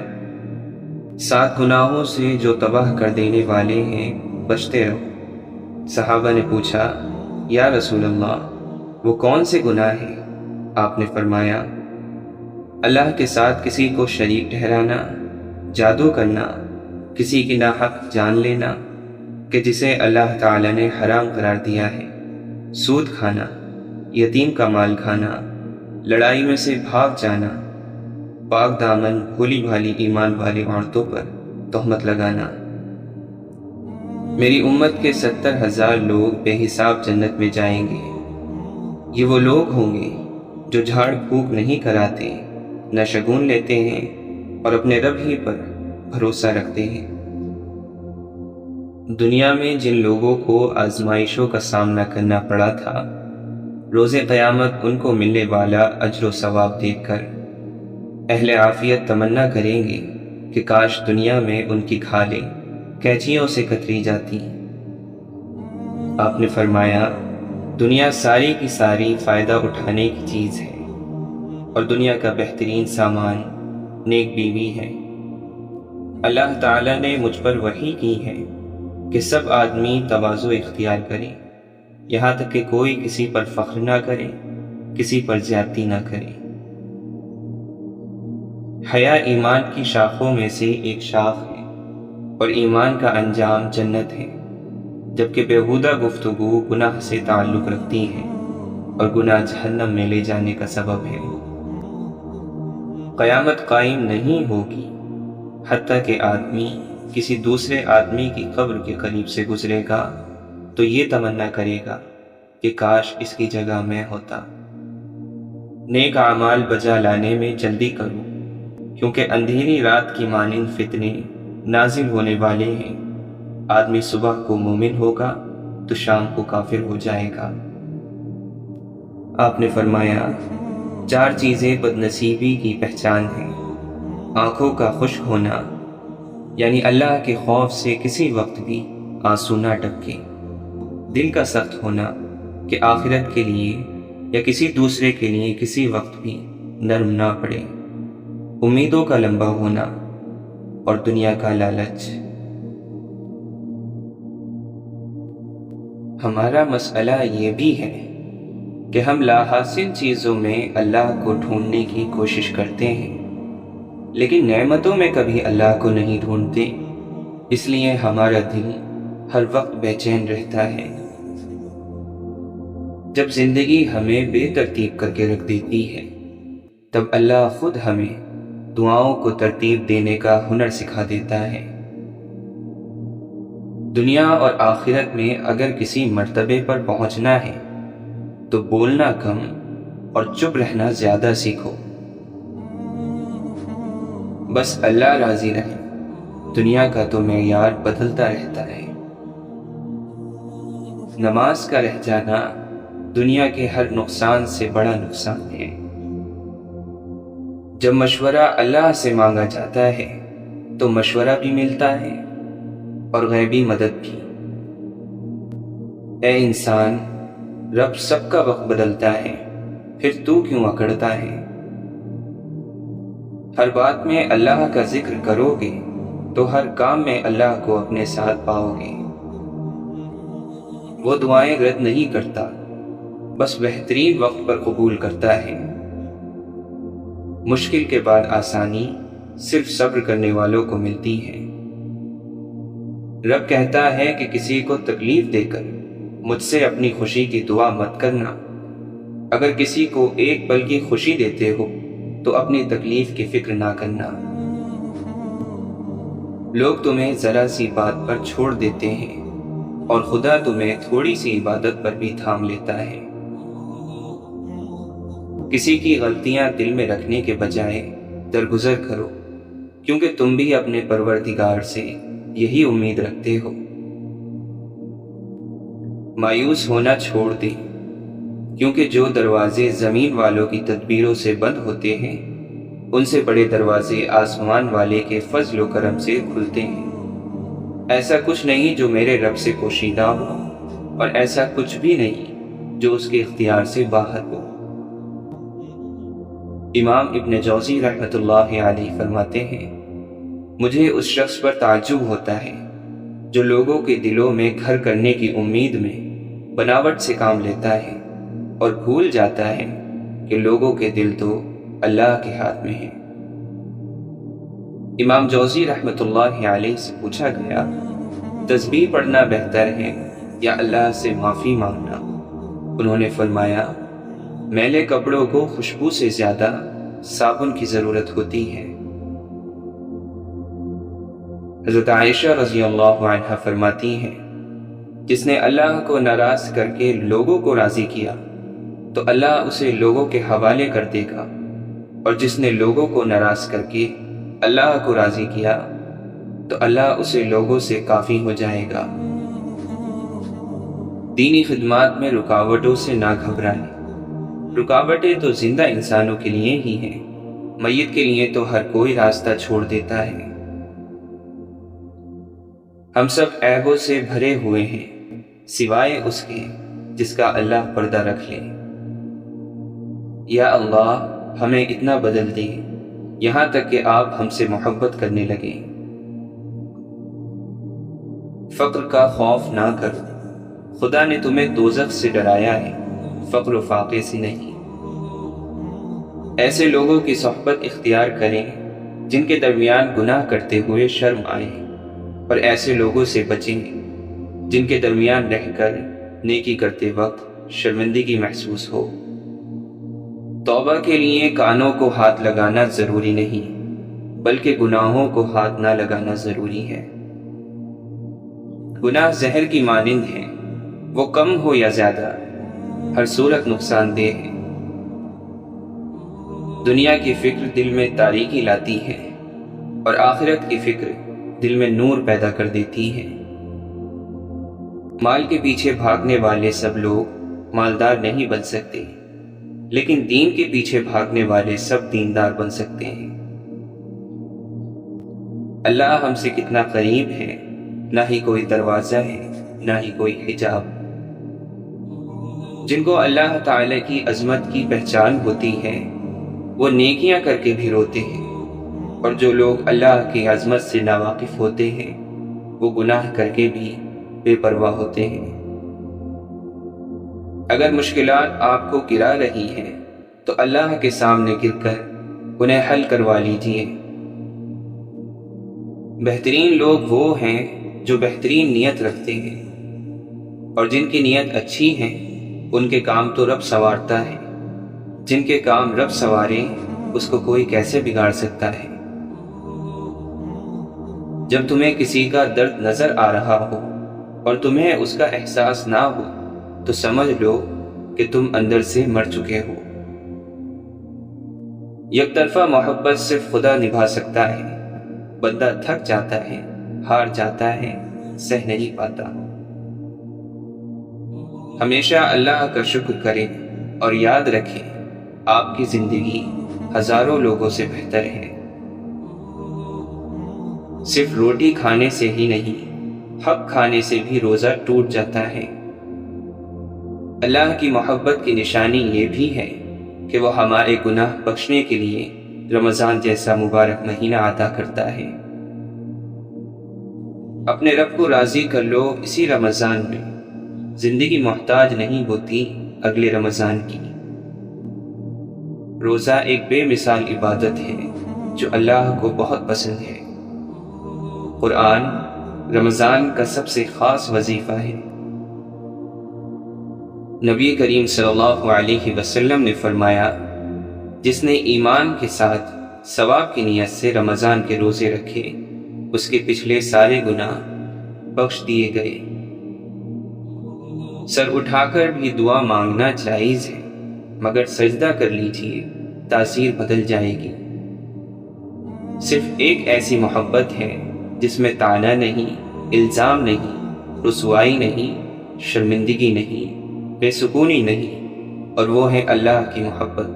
7 گناہوں سے جو تباہ کر دینے والے ہیں بچتے رہو۔ صحابہ نے پوچھا، یا رسول اللہ وہ کون سے گناہ ہیں؟ آپ نے فرمایا، اللہ کے ساتھ کسی کو شریک ٹھہرانا، جادو کرنا، کسی کی ناحق جان لینا کہ جسے اللہ تعالی نے حرام قرار دیا ہے، سود کھانا، یتیم کا مال کھانا، لڑائی میں سے بھاگ جانا، پاک دامن بھولی بھالی ایمان والی عورتوں پر تہمت لگانا۔ میری امت کے 70,000 لوگ بے حساب جنت میں جائیں گے۔ یہ وہ لوگ ہوں گے جو جھاڑ پھونک نہیں کراتے، نہ شگون لیتے ہیں اور اپنے رب ہی پر بھروسہ رکھتے ہیں۔ دنیا میں جن لوگوں کو آزمائشوں کا سامنا کرنا پڑا تھا، روز قیامت ان کو ملنے والا اجر و ثواب دیکھ کر اہل عافیت تمنا کریں گے کہ کاش دنیا میں ان کی کھالیں کینچیوں سے کتری جاتی۔ آپ نے فرمایا، دنیا ساری کی ساری فائدہ اٹھانے کی چیز ہے، اور دنیا کا بہترین سامان نیک بیوی ہے۔ اللہ تعالیٰ نے مجھ پر وحی کی ہے کہ سب آدمی تواضع اختیار کریں، یہاں تک کہ کوئی کسی پر فخر نہ کرے، کسی پر زیادتی نہ کرے۔ حیا ایمان کی شاخوں میں سے ایک شاخ ہے، اور ایمان کا انجام جنت ہے، جبکہ بیہودہ گفتگو گناہ سے تعلق رکھتی ہے اور گناہ جہنم میں لے جانے کا سبب ہے۔ قیامت قائم نہیں ہوگی حتیٰ کہ آدمی کسی دوسرے آدمی کی قبر کے قریب سے گزرے گا تو یہ تمنا کرے گا کہ کاش اس کی جگہ میں ہوتا۔ نیک اعمال بجا لانے میں جلدی کرو، کیونکہ اندھیری رات کی مانند فتنے نازل ہونے والے ہیں۔ آدمی صبح کو مومن ہوگا تو شام کو کافر ہو جائے گا۔ آپ نے فرمایا، 4 چیزیں بد نصیبی کی پہچان ہیں: آنکھوں کا خشک ہونا، یعنی اللہ کے خوف سے کسی وقت بھی آنسو نہ ٹپکے، دل کا سخت ہونا کہ آخرت کے لیے یا کسی دوسرے کے لیے کسی وقت بھی نرم نہ پڑے۔ امیدوں کا لمبا ہونا اور دنیا کا لالچ۔ ہمارا مسئلہ یہ بھی ہے کہ ہم لاحاصل چیزوں میں اللہ کو ڈھونڈنے کی کوشش کرتے ہیں، لیکن نعمتوں میں کبھی اللہ کو نہیں ڈھونڈتے، اس لیے ہمارا دل ہر وقت بے چین رہتا ہے۔ جب زندگی ہمیں بے ترتیب کر کے رکھ دیتی ہے، تب اللہ خود ہمیں دعاؤں کو ترتیب دینے کا ہنر سکھا دیتا ہے۔ دنیا اور آخرت میں اگر کسی مرتبے پر پہنچنا ہے تو بولنا کم اور چپ رہنا زیادہ سیکھو۔ بس اللہ راضی رہے، دنیا کا تو معیار بدلتا رہتا ہے۔ نماز کا رہ جانا دنیا کے ہر نقصان سے بڑا نقصان ہے۔ جب مشورہ اللہ سے مانگا جاتا ہے تو مشورہ بھی ملتا ہے اور غیبی مدد بھی۔ اے انسان، رب سب کا وقت بدلتا ہے، پھر تو کیوں اکڑتا ہے؟ ہر بات میں اللہ کا ذکر کرو گے تو ہر کام میں اللہ کو اپنے ساتھ پاؤ گے۔ وہ دعائیں رد نہیں کرتا، بس بہترین وقت پر قبول کرتا ہے۔ مشکل کے بعد آسانی صرف صبر کرنے والوں کو ملتی ہے۔ رب کہتا ہے کہ کسی کو تکلیف دے کر مجھ سے اپنی خوشی کی دعا مت کرنا۔ اگر کسی کو ایک پل کی خوشی دیتے ہو تو اپنی تکلیف کی فکر نہ کرنا۔ لوگ تمہیں ذرا سی بات پر چھوڑ دیتے ہیں اور خدا تمہیں تھوڑی سی عبادت پر بھی تھام لیتا ہے۔ کسی کی غلطیاں دل میں رکھنے کے بجائے درگزر کرو، کیونکہ تم بھی اپنے پروردگار سے یہی امید رکھتے ہو۔ مایوس ہونا چھوڑ دیں، کیونکہ جو دروازے زمین والوں کی تدبیروں سے بند ہوتے ہیں، ان سے بڑے دروازے آسمان والے کے فضل و کرم سے کھلتے ہیں۔ ایسا کچھ نہیں جو میرے رب سے پوشیدہ ہو، اور ایسا کچھ بھی نہیں جو اس کے اختیار سے باہر ہو۔ امام ابن جوزی رحمۃ اللہ علیہ فرماتے ہیں، مجھے اس شخص پر تعجب ہوتا ہے جو لوگوں کے دلوں میں گھر کرنے کی امید میں بناوٹ سے کام لیتا ہے اور بھول جاتا ہے کہ لوگوں کے دل تو اللہ کے ہاتھ میں ہیں۔ امام جوزی رحمۃ اللہ علیہ سے پوچھا گیا، تسبیح پڑھنا بہتر ہے یا اللہ سے معافی مانگنا؟ انہوں نے فرمایا، میلے کپڑوں کو خوشبو سے زیادہ صابن کی ضرورت ہوتی ہے۔ حضرت عائشہ رضی اللہ عنہا فرماتی ہیں، جس نے اللہ کو ناراض کر کے لوگوں کو راضی کیا تو اللہ اسے لوگوں کے حوالے کر دے گا، اور جس نے لوگوں کو ناراض کر کے اللہ کو راضی کیا تو اللہ اسے لوگوں سے کافی ہو جائے گا۔ دینی خدمات میں رکاوٹوں سے نہ گھبرائیں۔ رکاوٹیں تو زندہ انسانوں کے لیے ہی ہیں، میت کے لیے تو ہر کوئی راستہ چھوڑ دیتا ہے۔ ہم سب عیبوں سے بھرے ہوئے ہیں، سوائے اس کے جس کا اللہ پردہ رکھ لے۔ یا اللہ، ہمیں اتنا بدل دے یہاں تک کہ آپ ہم سے محبت کرنے لگیں۔ فقر کا خوف نہ کرو، خدا نے تمہیں دوزخ سے ڈرایا ہے، فقر و فاقے سے نہیں۔ ایسے لوگوں کی صحبت اختیار کریں جن کے درمیان گناہ کرتے ہوئے شرم آئے، اور ایسے لوگوں سے بچیں جن کے درمیان رہ کر نیکی کرتے وقت شرمندگی محسوس ہو۔ توبہ کے لیے کانوں کو ہاتھ لگانا ضروری نہیں، بلکہ گناہوں کو ہاتھ نہ لگانا ضروری ہے۔ گناہ زہر کی مانند ہے، وہ کم ہو یا زیادہ ہر صورت نقصان دہ ہے۔ دنیا کی فکر دل میں تاریکی لاتی ہے، اور آخرت کی فکر دل میں نور پیدا کر دیتی ہے۔ مال کے پیچھے بھاگنے والے سب لوگ مالدار نہیں بن سکتے، لیکن دین کے پیچھے بھاگنے والے سب دیندار بن سکتے ہیں۔ اللہ ہم سے کتنا قریب ہے، نہ ہی کوئی دروازہ ہے، نہ ہی کوئی حجاب۔ جن کو اللہ تعالی کی عظمت کی پہچان ہوتی ہے وہ نیکیاں کر کے بھی روتے ہیں، اور جو لوگ اللہ کی عظمت سے ناواقف ہوتے ہیں وہ گناہ کر کے بھی بے پرواہ ہوتے ہیں۔ اگر مشکلات آپ کو گرا رہی ہیں تو اللہ کے سامنے گر کر انہیں حل کروا لیجئے۔ بہترین لوگ وہ ہیں جو بہترین نیت رکھتے ہیں، اور جن کی نیت اچھی ہے ان کے کام تو رب سنوارتا ہے۔ جن کے کام رب سنوارے اس کو کوئی کیسے بگاڑ سکتا ہے۔ جب تمہیں کسی کا درد نظر آ رہا ہو اور تمہیں اس کا احساس نہ ہو تو سمجھ لو کہ تم اندر سے مر چکے ہو۔ یک طرفہ محبت صرف خدا نبھا سکتا ہے۔ بندہ تھک جاتا ہے، ہار جاتا ہے، سہ نہیں پاتا۔ ہمیشہ اللہ کا شکر کریں اور یاد رکھیں آپ کی زندگی ہزاروں لوگوں سے بہتر ہے۔ صرف روٹی کھانے سے ہی نہیں، حق کھانے سے بھی روزہ ٹوٹ جاتا ہے۔ اللہ کی محبت کی نشانی یہ بھی ہے کہ وہ ہمارے گناہ بخشنے کے لیے رمضان جیسا مبارک مہینہ عطا کرتا ہے۔ اپنے رب کو راضی کر لو اسی رمضان میں۔ زندگی محتاج نہیں ہوتی اگلے رمضان کی۔ روزہ ایک بے مثال عبادت ہے جو اللہ کو بہت پسند ہے۔ قرآن رمضان کا سب سے خاص وظیفہ ہے۔ نبی کریم صلی اللہ علیہ وسلم نے فرمایا، جس نے ایمان کے ساتھ ثواب کی نیت سے رمضان کے روزے رکھے اس کے پچھلے سارے گناہ بخش دیے گئے۔ سر اٹھا کر بھی دعا مانگنا جائز ہے، مگر سجدہ کر لیجئے، تاثیر بدل جائے گی۔ صرف ایک ایسی محبت ہے جس میں طعنہ نہیں، الزام نہیں، رسوائی نہیں، شرمندگی نہیں، بے سکونی نہیں، اور وہ ہے اللہ کی محبت۔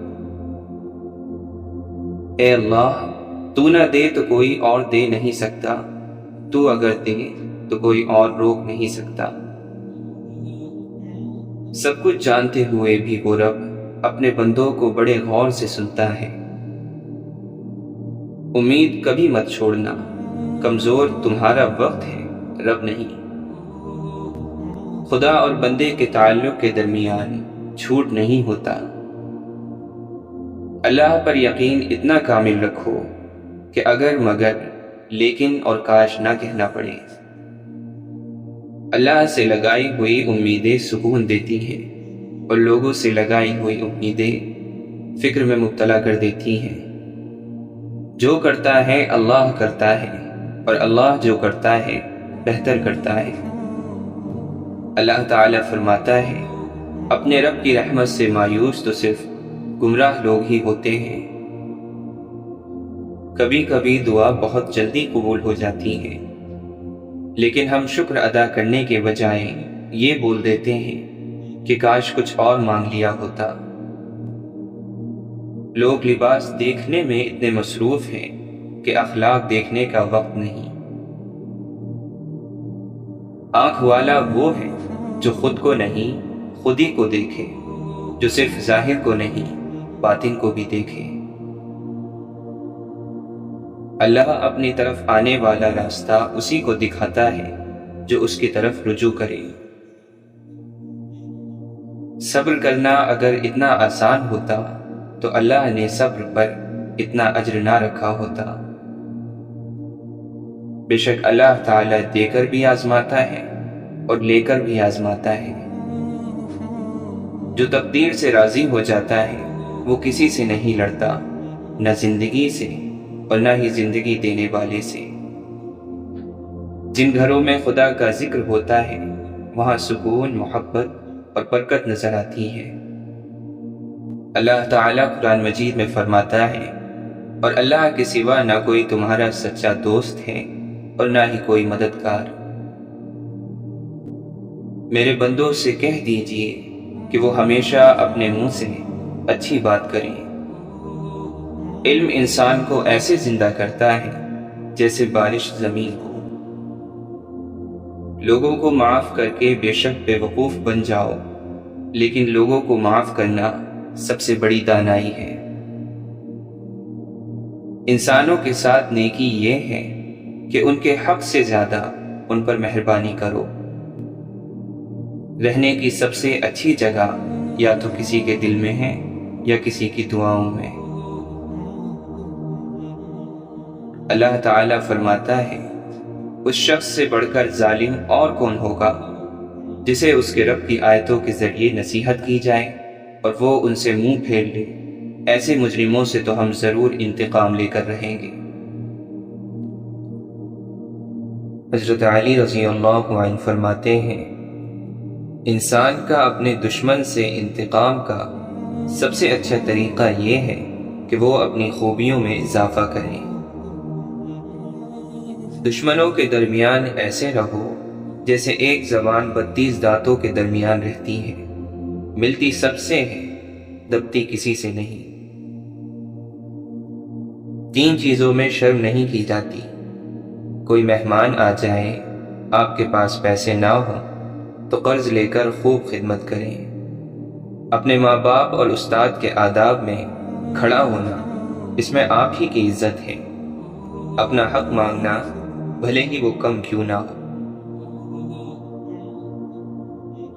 اے اللہ، تو نہ دے تو کوئی اور دے نہیں سکتا، تو اگر دے تو کوئی اور روک نہیں سکتا۔ سب کچھ جانتے ہوئے بھی وہ رب اپنے بندوں کو بڑے غور سے سنتا ہے۔ امید کبھی مت چھوڑنا، کمزور تمہارا وقت ہے، رب نہیں۔ خدا اور بندے کے تعلق کے درمیان جھوٹ نہیں ہوتا۔ اللہ پر یقین اتنا کامل رکھو کہ اگر مگر، لیکن اور کاش نہ کہنا پڑے۔ اللہ سے لگائی ہوئی امیدیں سکون دیتی ہیں، اور لوگوں سے لگائی ہوئی امیدیں فکر میں مبتلا کر دیتی ہیں۔ جو کرتا ہے اللہ کرتا ہے، اور اللہ جو کرتا ہے بہتر کرتا ہے۔ اللہ تعالی فرماتا ہے، اپنے رب کی رحمت سے مایوس تو صرف گمراہ لوگ ہی ہوتے ہیں۔ کبھی کبھی دعا بہت جلدی قبول ہو جاتی ہے، لیکن ہم شکر ادا کرنے کے بجائے یہ بول دیتے ہیں کہ کاش کچھ اور مانگ لیا ہوتا۔ لوگ لباس دیکھنے میں اتنے مصروف ہیں کہ اخلاق دیکھنے کا وقت نہیں۔ آنکھ والا وہ ہے جو خود کو نہیں، خود ہی کو دیکھے، جو صرف ظاہر کو نہیں، باطن کو بھی دیکھے۔ اللہ اپنی طرف آنے والا راستہ اسی کو دکھاتا ہے جو اس کی طرف رجوع کرے۔ صبر کرنا اگر اتنا آسان ہوتا تو اللہ نے صبر پر اتنا اجر نہ رکھا ہوتا۔ بے شک اللہ تعالی دے کر بھی آزماتا ہے اور لے کر بھی آزماتا ہے۔ جو تقدیر سے راضی ہو جاتا ہے وہ کسی سے نہیں لڑتا، نہ زندگی سے اور نہ ہی زندگی دینے والے سے۔ جن گھروں میں خدا کا ذکر ہوتا ہے وہاں سکون، محبت اور برکت نظر آتی ہے۔ اللہ تعالیٰ قرآن مجید میں فرماتا ہے، اور اللہ کے سوا نہ کوئی تمہارا سچا دوست ہے اور نہ ہی کوئی مددگار۔ میرے بندوں سے کہہ دیجئے کہ وہ ہمیشہ اپنے منہ سے اچھی بات کریں۔ علم انسان کو ایسے زندہ کرتا ہے جیسے بارش زمین کو۔ لوگوں کو معاف کر کے بے شک بے وقوف بن جاؤ، لیکن لوگوں کو معاف کرنا سب سے بڑی دانائی ہے۔ انسانوں کے ساتھ نیکی یہ ہے کہ ان کے حق سے زیادہ ان پر مہربانی کرو۔ رہنے کی سب سے اچھی جگہ یا تو کسی کے دل میں ہے یا کسی کی دعاؤں میں۔ اللہ تعالیٰ فرماتا ہے، اس شخص سے بڑھ کر ظالم اور کون ہوگا جسے اس کے رب کی آیتوں کے ذریعے نصیحت کی جائے اور وہ ان سے منہ پھیر لے۔ ایسے مجرموں سے تو ہم ضرور انتقام لے کر رہیں گے۔ حضرت علی رضی اللہ عنہ فرماتے ہیں، انسان کا اپنے دشمن سے انتقام کا سب سے اچھا طریقہ یہ ہے کہ وہ اپنی خوبیوں میں اضافہ کرے۔ دشمنوں کے درمیان ایسے رہو جیسے ایک زبان 32 دانتوں کے درمیان رہتی ہے، ملتی سب سے ہے، دبتی کسی سے نہیں۔ 3 چیزوں میں شرم نہیں کی جاتی۔ کوئی مہمان آ جائے، آپ کے پاس پیسے نہ ہوں تو قرض لے کر خوب خدمت کریں۔ اپنے ماں باپ اور استاد کے آداب میں کھڑا ہونا، اس میں آپ ہی کی عزت ہے۔ اپنا حق مانگنا، بھلے ہی وہ کم کیوں نہ ہو۔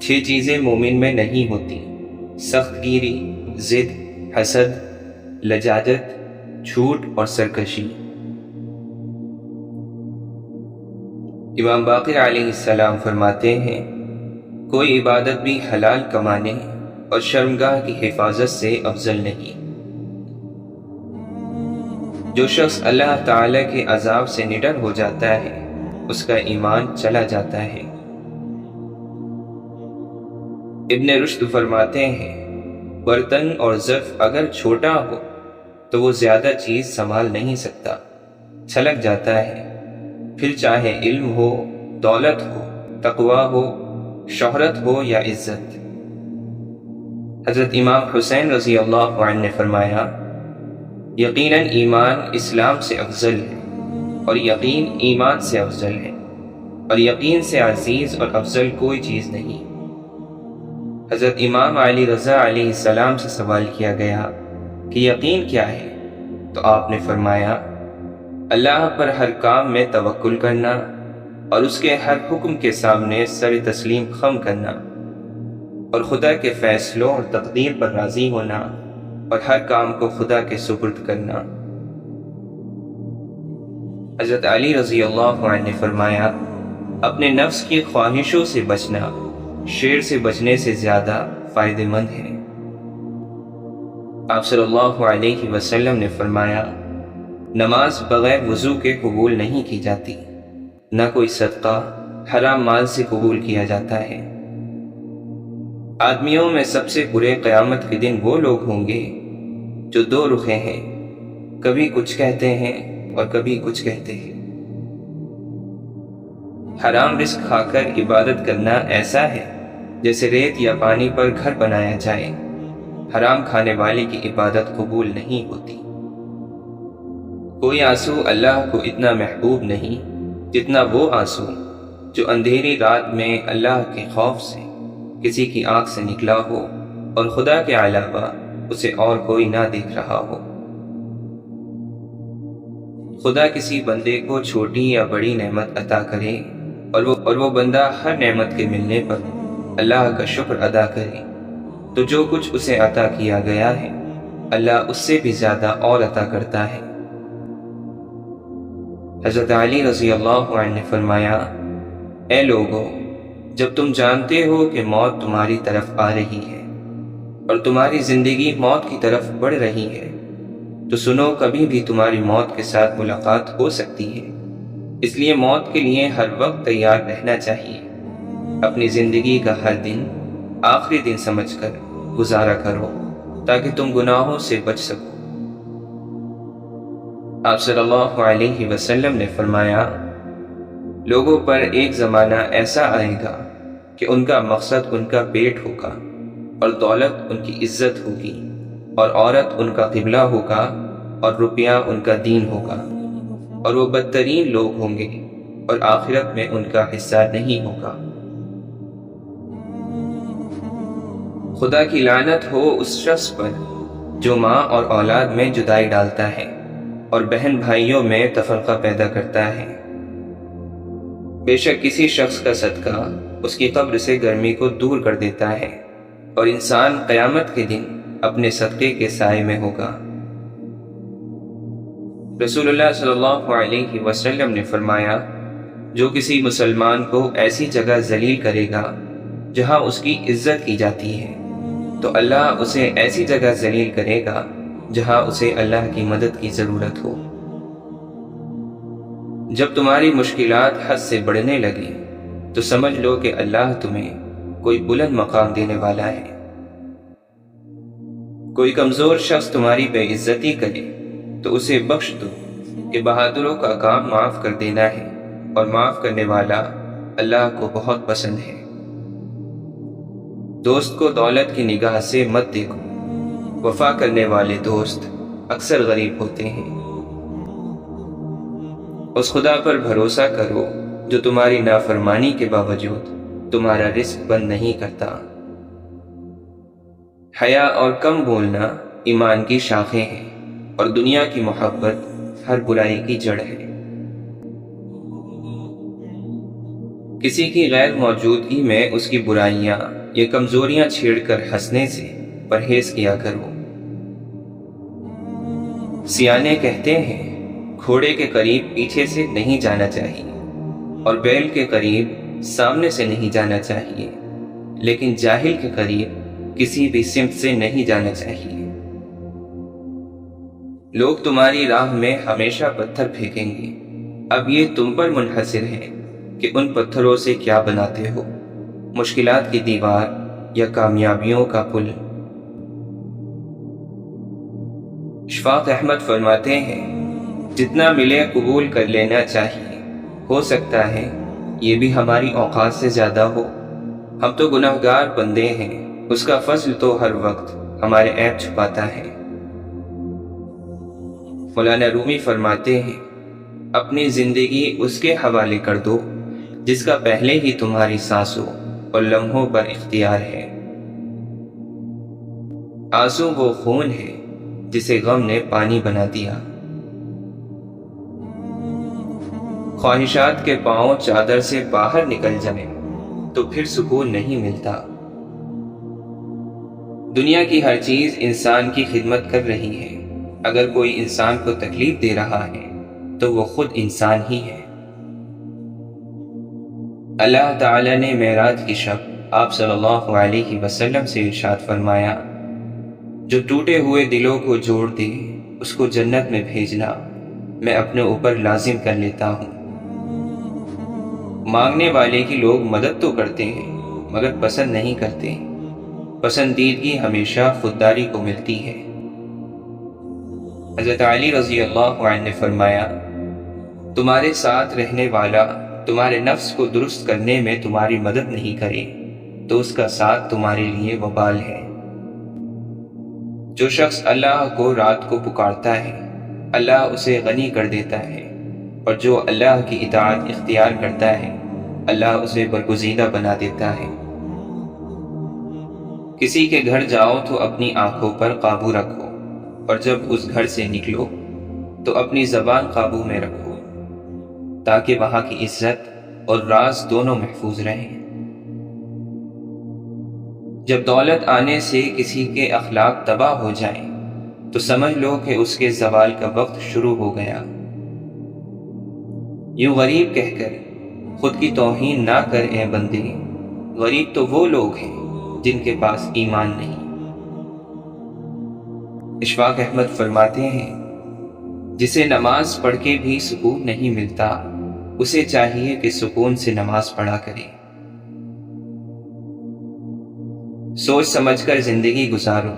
6 چیزیں مومن میں نہیں ہوتی: سخت گیری، ضد، حسد، لجاجت، جھوٹ اور سرکشی۔ امام باقر علیہ السلام فرماتے ہیں، کوئی عبادت بھی حلال کمانے اور شرمگاہ کی حفاظت سے افضل نہیں۔ جو شخص اللہ تعالی کے عذاب سے نڈر ہو جاتا ہے، اس کا ایمان چلا جاتا ہے۔ ابن رشد فرماتے ہیں، برتن اور ظرف اگر چھوٹا ہو تو وہ زیادہ چیز سنبھال نہیں سکتا، چھلک جاتا ہے، پھر چاہے علم ہو، دولت ہو، تقوی ہو، شہرت ہو یا عزت۔ حضرت امام حسین رضی اللہ عنہ نے فرمایا، یقیناً ایمان اسلام سے افضل ہے، اور یقین ایمان سے افضل ہے، اور یقین سے عزیز اور افضل کوئی چیز نہیں۔ حضرت امام علی رضا علیہ السلام سے سوال کیا گیا کہ یقین کیا ہے؟ تو آپ نے فرمایا، اللہ پر ہر کام میں توکل کرنا اور اس کے ہر حکم کے سامنے سر تسلیم خم کرنا، اور خدا کے فیصلوں اور تقدیر پر راضی ہونا، اور ہر کام کو خدا کے سپرد کرنا۔ حضرت علی رضی اللہ عنہ نے فرمایا، اپنے نفس کی خواہشوں سے بچنا شیر سے بچنے سے زیادہ فائدہ مند ہے۔ آپ صلی اللہ علیہ وسلم نے فرمایا، نماز بغیر وضو کے قبول نہیں کی جاتی، نہ کوئی صدقہ حرام مال سے قبول کیا جاتا ہے۔ آدمیوں میں سب سے برے قیامت کے دن وہ لوگ ہوں گے جو 2 رخیں ہیں، کبھی کچھ کہتے ہیں اور کبھی کچھ کہتے ہیں۔ حرام رزق کھا کر عبادت کرنا ایسا ہے جیسے ریت یا پانی پر گھر بنایا جائے۔ حرام کھانے والے کی عبادت قبول نہیں ہوتی۔ کوئی آنسو اللہ کو اتنا محبوب نہیں جتنا وہ آنسو جو اندھیری رات میں اللہ کے خوف سے کسی کی آنکھ سے نکلا ہو اور خدا کے علاوہ اسے اور کوئی نہ دیکھ رہا ہو۔ خدا کسی بندے کو چھوٹی یا بڑی نعمت عطا کرے اور وہ بندہ ہر نعمت کے ملنے پر اللہ کا شکر ادا کرے، تو جو کچھ اسے عطا کیا گیا ہے اللہ اس سے بھی زیادہ اور عطا کرتا ہے۔ حضرت علی رضی اللہ عنہ نے فرمایا، اے لوگو، جب تم جانتے ہو کہ موت تمہاری طرف آ رہی ہے اور تمہاری زندگی موت کی طرف بڑھ رہی ہے، تو سنو کبھی بھی تمہاری موت کے ساتھ ملاقات ہو سکتی ہے، اس لیے موت کے لیے ہر وقت تیار رہنا چاہیے۔ اپنی زندگی کا ہر دن آخری دن سمجھ کر گزارا کرو تاکہ تم گناہوں سے بچ سکو۔ آپ صلی اللہ علیہ وسلم نے فرمایا، لوگوں پر ایک زمانہ ایسا آئے گا کہ ان کا مقصد ان کا پیٹ ہوگا، اور دولت ان کی عزت ہوگی، اور عورت ان کا قبلہ ہوگا، اور روپیہ ان کا دین ہوگا، اور وہ بدترین لوگ ہوں گے اور آخرت میں ان کا حصہ نہیں ہوگا۔ خدا کی لعنت ہو اس شخص پر جو ماں اور اولاد میں جدائی ڈالتا ہے اور بہن بھائیوں میں تفرقہ پیدا کرتا ہے۔ بے شک کسی شخص کا صدقہ اس کی قبر سے گرمی کو دور کر دیتا ہے اور انسان قیامت کے دن اپنے صدقے کے سائے میں ہوگا۔ رسول اللہ صلی اللہ علیہ وسلم نے فرمایا، جو کسی مسلمان کو ایسی جگہ ذلیل کرے گا جہاں اس کی عزت کی جاتی ہے تو اللہ اسے ایسی جگہ ذلیل کرے گا جہاں اسے اللہ کی مدد کی ضرورت ہو۔ جب تمہاری مشکلات حد سے بڑھنے لگے تو سمجھ لو کہ اللہ تمہیں کوئی بلند مقام دینے والا ہے۔ کوئی کمزور شخص تمہاری بے عزتی کرے تو اسے بخش دو کہ بہادروں کا کام معاف کر دینا ہے اور معاف کرنے والا اللہ کو بہت پسند ہے۔ دوست کو دولت کی نگاہ سے مت دیکھو، وفا کرنے والے دوست اکثر غریب ہوتے ہیں۔ اس خدا پر بھروسہ کرو جو تمہاری نافرمانی کے باوجود تمہارا رزق بند نہیں کرتا۔ حیا اور کم بولنا ایمان کی شاخیں ہیں اور دنیا کی محبت ہر برائی کی جڑ ہے۔ کسی کی غیر موجودگی میں اس کی برائیاں یا کمزوریاں چھیڑ کر ہنسنے سے پرہیز کیا کرو۔ سیانے کہتے ہیں، گھوڑے کے قریب پیچھے سے نہیں جانا چاہیے اور بیل کے قریب سامنے سے نہیں جانا چاہیے، لیکن جاہل کے قریب کسی بھی سمت سے نہیں جانا چاہیے۔ لوگ تمہاری راہ میں ہمیشہ پتھر پھینکیں گے، اب یہ تم پر منحصر ہے کہ ان پتھروں سے کیا بناتے ہو، مشکلات کی دیوار یا کامیابیوں کا پل۔ اشفاق احمد فرماتے ہیں، جتنا ملے قبول کر لینا چاہیے، ہو سکتا ہے یہ بھی ہماری اوقات سے زیادہ ہو۔ ہم تو گناہگار بندے ہیں، اس کا فضل تو ہر وقت ہمارے عیب چھپاتا ہے۔ مولانا رومی فرماتے ہیں، اپنی زندگی اس کے حوالے کر دو جس کا پہلے ہی تمہاری سانسوں اور لمحوں پر اختیار ہے۔ آنسو وہ خون ہے جسے غم نے پانی بنا دیا۔ خواہشات کے پاؤں چادر سے باہر نکل جائیں تو پھر سکون نہیں ملتا۔ دنیا کی ہر چیز انسان کی خدمت کر رہی ہے، اگر کوئی انسان کو تکلیف دے رہا ہے تو وہ خود انسان ہی ہے۔ اللہ تعالی نے معراج کی شب آپ صلی اللہ علیہ وسلم سے ارشاد فرمایا، جو ٹوٹے ہوئے دلوں کو جوڑ دے اس کو جنت میں بھیجنا میں اپنے اوپر لازم کر لیتا ہوں۔ مانگنے والے کی لوگ مدد تو کرتے ہیں مگر پسند نہیں کرتے، پسندیدگی ہمیشہ خودداری کو ملتی ہے۔ حضرت علی رضی اللہ عنہ نے فرمایا، تمہارے ساتھ رہنے والا تمہارے نفس کو درست کرنے میں تمہاری مدد نہیں کرے تو اس کا ساتھ تمہارے لیے وبال ہے۔ جو شخص اللہ کو رات کو پکارتا ہے اللہ اسے غنی کر دیتا ہے، اور جو اللہ کی اطاعت اختیار کرتا ہے اللہ اسے برگزیدہ بنا دیتا ہے۔ کسی کے گھر جاؤ تو اپنی آنکھوں پر قابو رکھو، اور جب اس گھر سے نکلو تو اپنی زبان قابو میں رکھو تاکہ وہاں کی عزت اور راز دونوں محفوظ رہیں۔ جب دولت آنے سے کسی کے اخلاق تباہ ہو جائیں تو سمجھ لو کہ اس کے زوال کا وقت شروع ہو گیا۔ یوں غریب کہہ کر خود کی توہین نہ کر اے بندے، غریب تو وہ لوگ ہیں جن کے پاس ایمان نہیں۔ اشفاق احمد فرماتے ہیں، جسے نماز پڑھ کے بھی سکون نہیں ملتا اسے چاہیے کہ سکون سے نماز پڑھا کرے۔ سوچ سمجھ کر زندگی گزارو،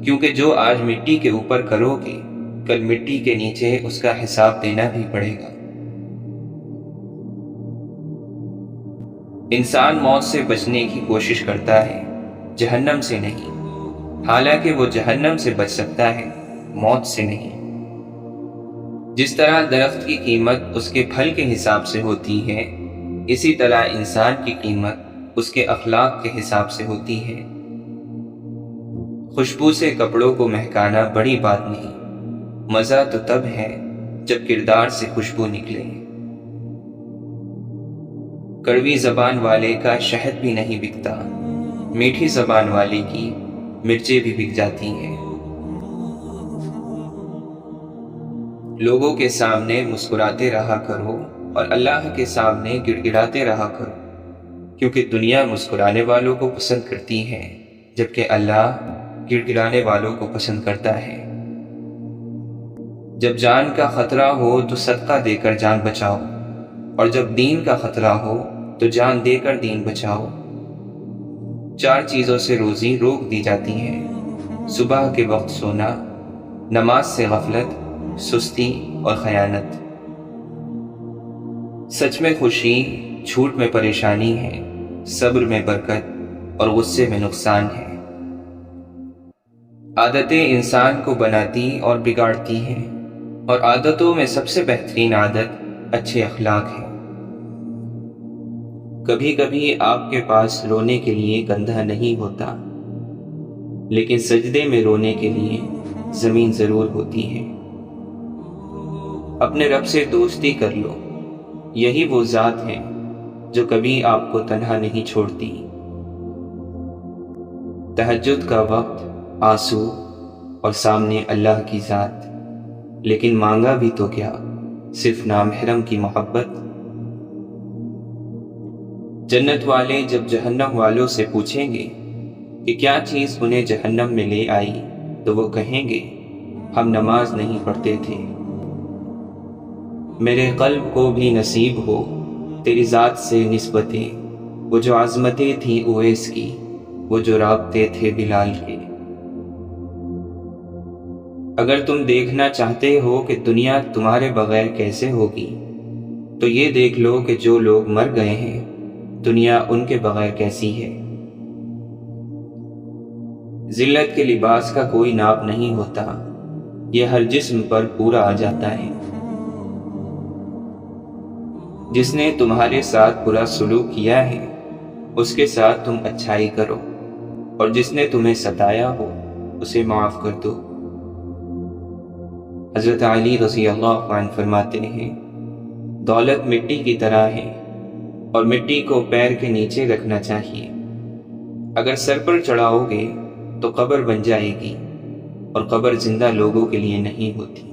کیونکہ جو آج مٹی کے اوپر کرو گے کل مٹی کے نیچے اس کا حساب دینا بھی پڑے گا۔ انسان موت سے بچنے کی کوشش کرتا ہے، جہنم سے نہیں، حالانکہ وہ جہنم سے بچ سکتا ہے، موت سے نہیں۔ جس طرح درخت کی قیمت اس کے پھل کے حساب سے ہوتی ہے، اسی طرح انسان کی قیمت اس کے اخلاق کے حساب سے ہوتی ہے۔ خوشبو سے کپڑوں کو مہکانا بڑی بات نہیں، مزہ تو تب ہے جب کردار سے خوشبو نکلے۔ کڑوی زبان والے کا شہد بھی نہیں بکتا، میٹھی زبان والے کی مرچیں بھی بک جاتی ہیں۔ لوگوں کے سامنے مسکراتے رہا کرو اور اللہ کے سامنے گڑ گڑاتے رہا کرو، کیونکہ دنیا مسکرانے والوں کو پسند کرتی ہے جبکہ اللہ گڑ گڑانے والوں کو پسند کرتا ہے۔ جب جان کا خطرہ ہو تو صدقہ دے کر جان بچاؤ، اور جب دین کا خطرہ ہو تو جان دے کر دین بچاؤ۔ 4 چیزوں سے روزی روک دی جاتی ہے: صبح کے وقت سونا، نماز سے غفلت، سستی اور خیانت۔ سچ میں خوشی، جھوٹ میں پریشانی ہے، صبر میں برکت اور غصے میں نقصان ہے۔ عادتیں انسان کو بناتی اور بگاڑتی ہیں، اور عادتوں میں سب سے بہترین عادت اچھے اخلاق ہے۔ کبھی کبھی آپ کے پاس رونے کے لیے کندھا نہیں ہوتا، لیکن سجدے میں رونے کے لیے زمین ضرور ہوتی ہے۔ اپنے رب سے دوستی کر لو، یہی وہ ذات ہے جو کبھی آپ کو تنہا نہیں چھوڑتی۔ تہجد کا وقت، آنسو اور سامنے اللہ کی ذات، لیکن مانگا بھی تو کیا، صرف نامحرم کی محبت۔ جنت والے جب جہنم والوں سے پوچھیں گے کہ کیا چیز انہیں جہنم میں لے آئی، تو وہ کہیں گے ہم نماز نہیں پڑھتے تھے۔ میرے قلب کو بھی نصیب ہو تیری ذات سے نسبتیں، وہ جو عظمتیں تھیں اویس کی، وہ جو رابطے تھے بلال کے۔ اگر تم دیکھنا چاہتے ہو کہ دنیا تمہارے بغیر کیسے ہوگی، تو یہ دیکھ لو کہ جو لوگ مر گئے ہیں دنیا ان کے بغیر کیسی ہے۔ ذلت کے لباس کا کوئی ناپ نہیں ہوتا، یہ ہر جسم پر پورا آ جاتا ہے۔ جس نے تمہارے ساتھ برا سلوک کیا ہے اس کے ساتھ تم اچھائی کرو، اور جس نے تمہیں ستایا ہو اسے معاف کر دو۔ حضرت علی رضی اللہ عنہ فرماتے ہیں، دولت مٹی کی طرح ہے اور مٹی کو پیر کے نیچے رکھنا چاہیے۔ اگر سر پر چڑھاؤ گے تو قبر بن جائے گی، اور قبر زندہ لوگوں کے لیے نہیں ہوتی۔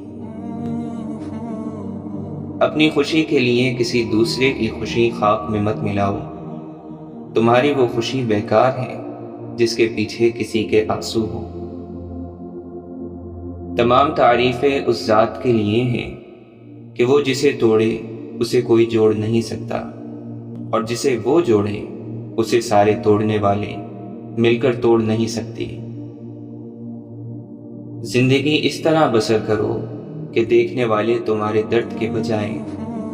اپنی خوشی کے لیے کسی دوسرے کی خوشی خاک میں مت ملاؤ، تمہاری وہ خوشی بیکار ہے جس کے پیچھے کسی کے آنسو ہو۔ تمام تعریفیں اس ذات کے لیے ہیں کہ وہ جسے توڑے اسے کوئی جوڑ نہیں سکتا، اور جسے وہ جوڑے اسے سارے توڑنے والے مل کر توڑ نہیں سکتے۔ زندگی اس طرح بسر کرو کہ دیکھنے والے تمہارے درد کے بجائے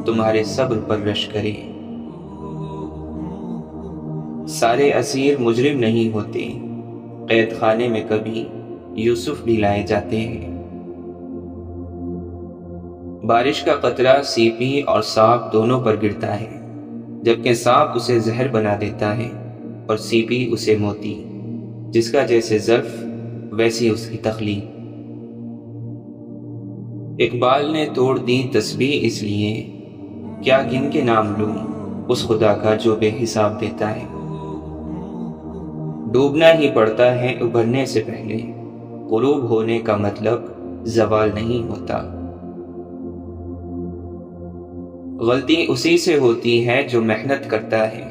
تمہارے صبر پر رشک کریں۔ سارے اسیر مجرم نہیں ہوتے، قید خانے میں کبھی یوسف بھی لائے جاتے ہیں۔ بارش کا قطرہ سیپی اور سانپ دونوں پر گرتا ہے، جبکہ سانپ اسے زہر بنا دیتا ہے اور سیپی اسے موتی، جس کا جیسے ظرف ویسی اس کی تخلیق۔ اقبال نے توڑ دی تسبیح اس لیے، کیا گن کے نام لوں اس خدا کا جو بے حساب دیتا ہے۔ ڈوبنا ہی پڑتا ہے ابھرنے سے پہلے، غروب ہونے کا مطلب زوال نہیں ہوتا۔ غلطی اسی سے ہوتی ہے جو محنت کرتا ہے،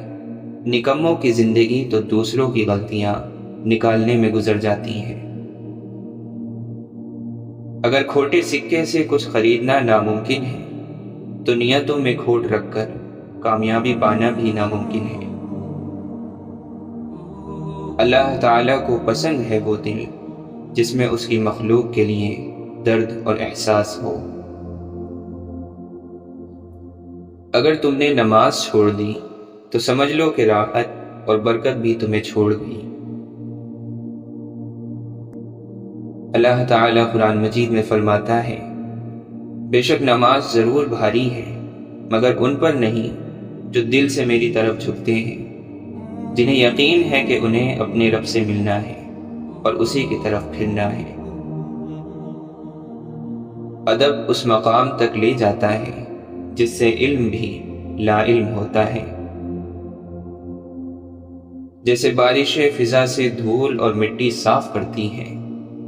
نکموں کی زندگی تو دوسروں کی غلطیاں نکالنے میں گزر جاتی ہیں۔ اگر کھوٹے سکے سے کچھ خریدنا ناممکن ہے تو نیتوں میں کھوٹ رکھ کر کامیابی پانا بھی ناممکن ہے۔ اللہ تعالیٰ کو پسند ہے وہ دل جس میں اس کی مخلوق کے لیے درد اور احساس ہو۔ اگر تم نے نماز چھوڑ دی تو سمجھ لو کہ راحت اور برکت بھی تمہیں چھوڑ گئی۔ اللہ تعالیٰ قرآن مجید میں فرماتا ہے، بے شک نماز ضرور بھاری ہے مگر ان پر نہیں جو دل سے میری طرف جھکتے ہیں، جنہیں یقین ہے کہ انہیں اپنے رب سے ملنا ہے۔ اور اسی کی طرف پھرنا ہے۔ ادب اس مقام تک لے جاتا ہے جس سے علم بھی لا علم ہوتا ہے۔ جیسے بارشیں فضا سے دھول اور مٹی صاف کرتی ہیں،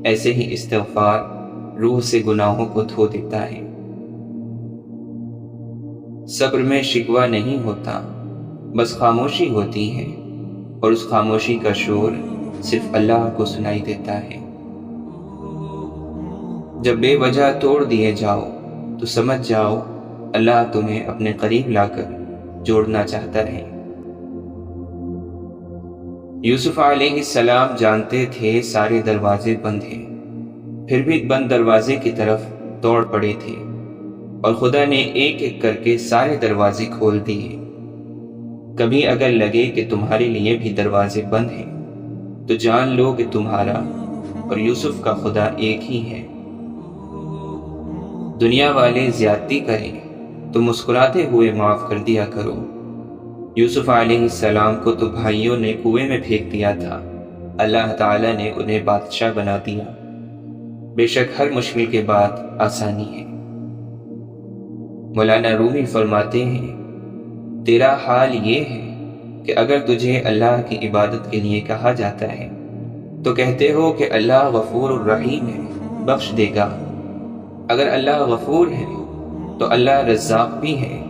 ایسے ہی استغفار روح سے گناہوں کو دھو دیتا ہے۔ صبر میں شکوہ نہیں ہوتا، بس خاموشی ہوتی ہے، اور اس خاموشی کا شور صرف اللہ کو سنائی دیتا ہے۔ جب بے وجہ توڑ دیے جاؤ تو سمجھ جاؤ اللہ تمہیں اپنے قریب لا کر جوڑنا چاہتا ہے۔ یوسف علیہ السلام جانتے تھے سارے دروازے بند ہیں، پھر بھی بند دروازے کی طرف دوڑ پڑے تھے، اور خدا نے ایک ایک کر کے سارے دروازے کھول دیے۔ کبھی اگر لگے کہ تمہارے لیے بھی دروازے بند ہیں تو جان لو کہ تمہارا اور یوسف کا خدا ایک ہی ہے۔ دنیا والے زیادتی کریں تو مسکراتے ہوئے معاف کر دیا کرو۔ یوسف علیہ السلام کو تو بھائیوں نے کنویں میں پھینک دیا تھا، اللہ تعالیٰ نے انہیں بادشاہ بنا دیا۔ بے شک ہر مشکل کے بعد آسانی ہے۔ مولانا رومی فرماتے ہیں، تیرا حال یہ ہے کہ اگر تجھے اللہ کی عبادت کے لیے کہا جاتا ہے تو کہتے ہو کہ اللہ غفور الرحیم ہے، بخش دے گا۔ اگر اللہ غفور ہے تو اللہ رزاق بھی ہے،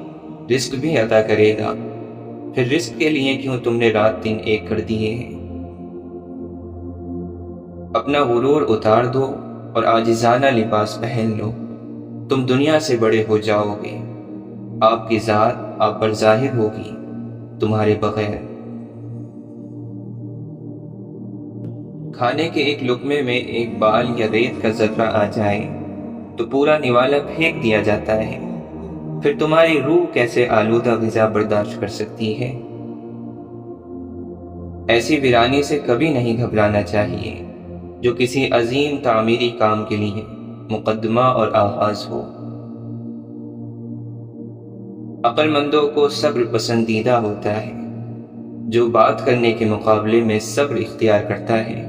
رزق بھی عطا کرے گا۔ پھر رزق کے لیے کیوں تم نے رات دن ایک کر دیے ہیں؟ اپنا غرور اتار دو اور عاجزانہ لباس پہن لو، تم دنیا سے بڑے ہو جاؤ گے۔ آپ کی ذات آپ پر ظاہر ہوگی تمہارے بغیر۔ کھانے کے ایک لقمے میں ایک بال یا ریت کا ذرہ آ جائے تو پورا نوالا پھینک دیا جاتا ہے، پھر تمہاری روح کیسے آلودہ غذا برداشت کر سکتی ہے؟ ایسی ویرانی سے کبھی نہیں گھبرانا چاہیے جو کسی عظیم تعمیری کام کے لیے مقدمہ اور آغاز ہو۔ عقل مندوں کو صبر پسندیدہ ہوتا ہے، جو بات کرنے کے مقابلے میں صبر اختیار کرتا ہے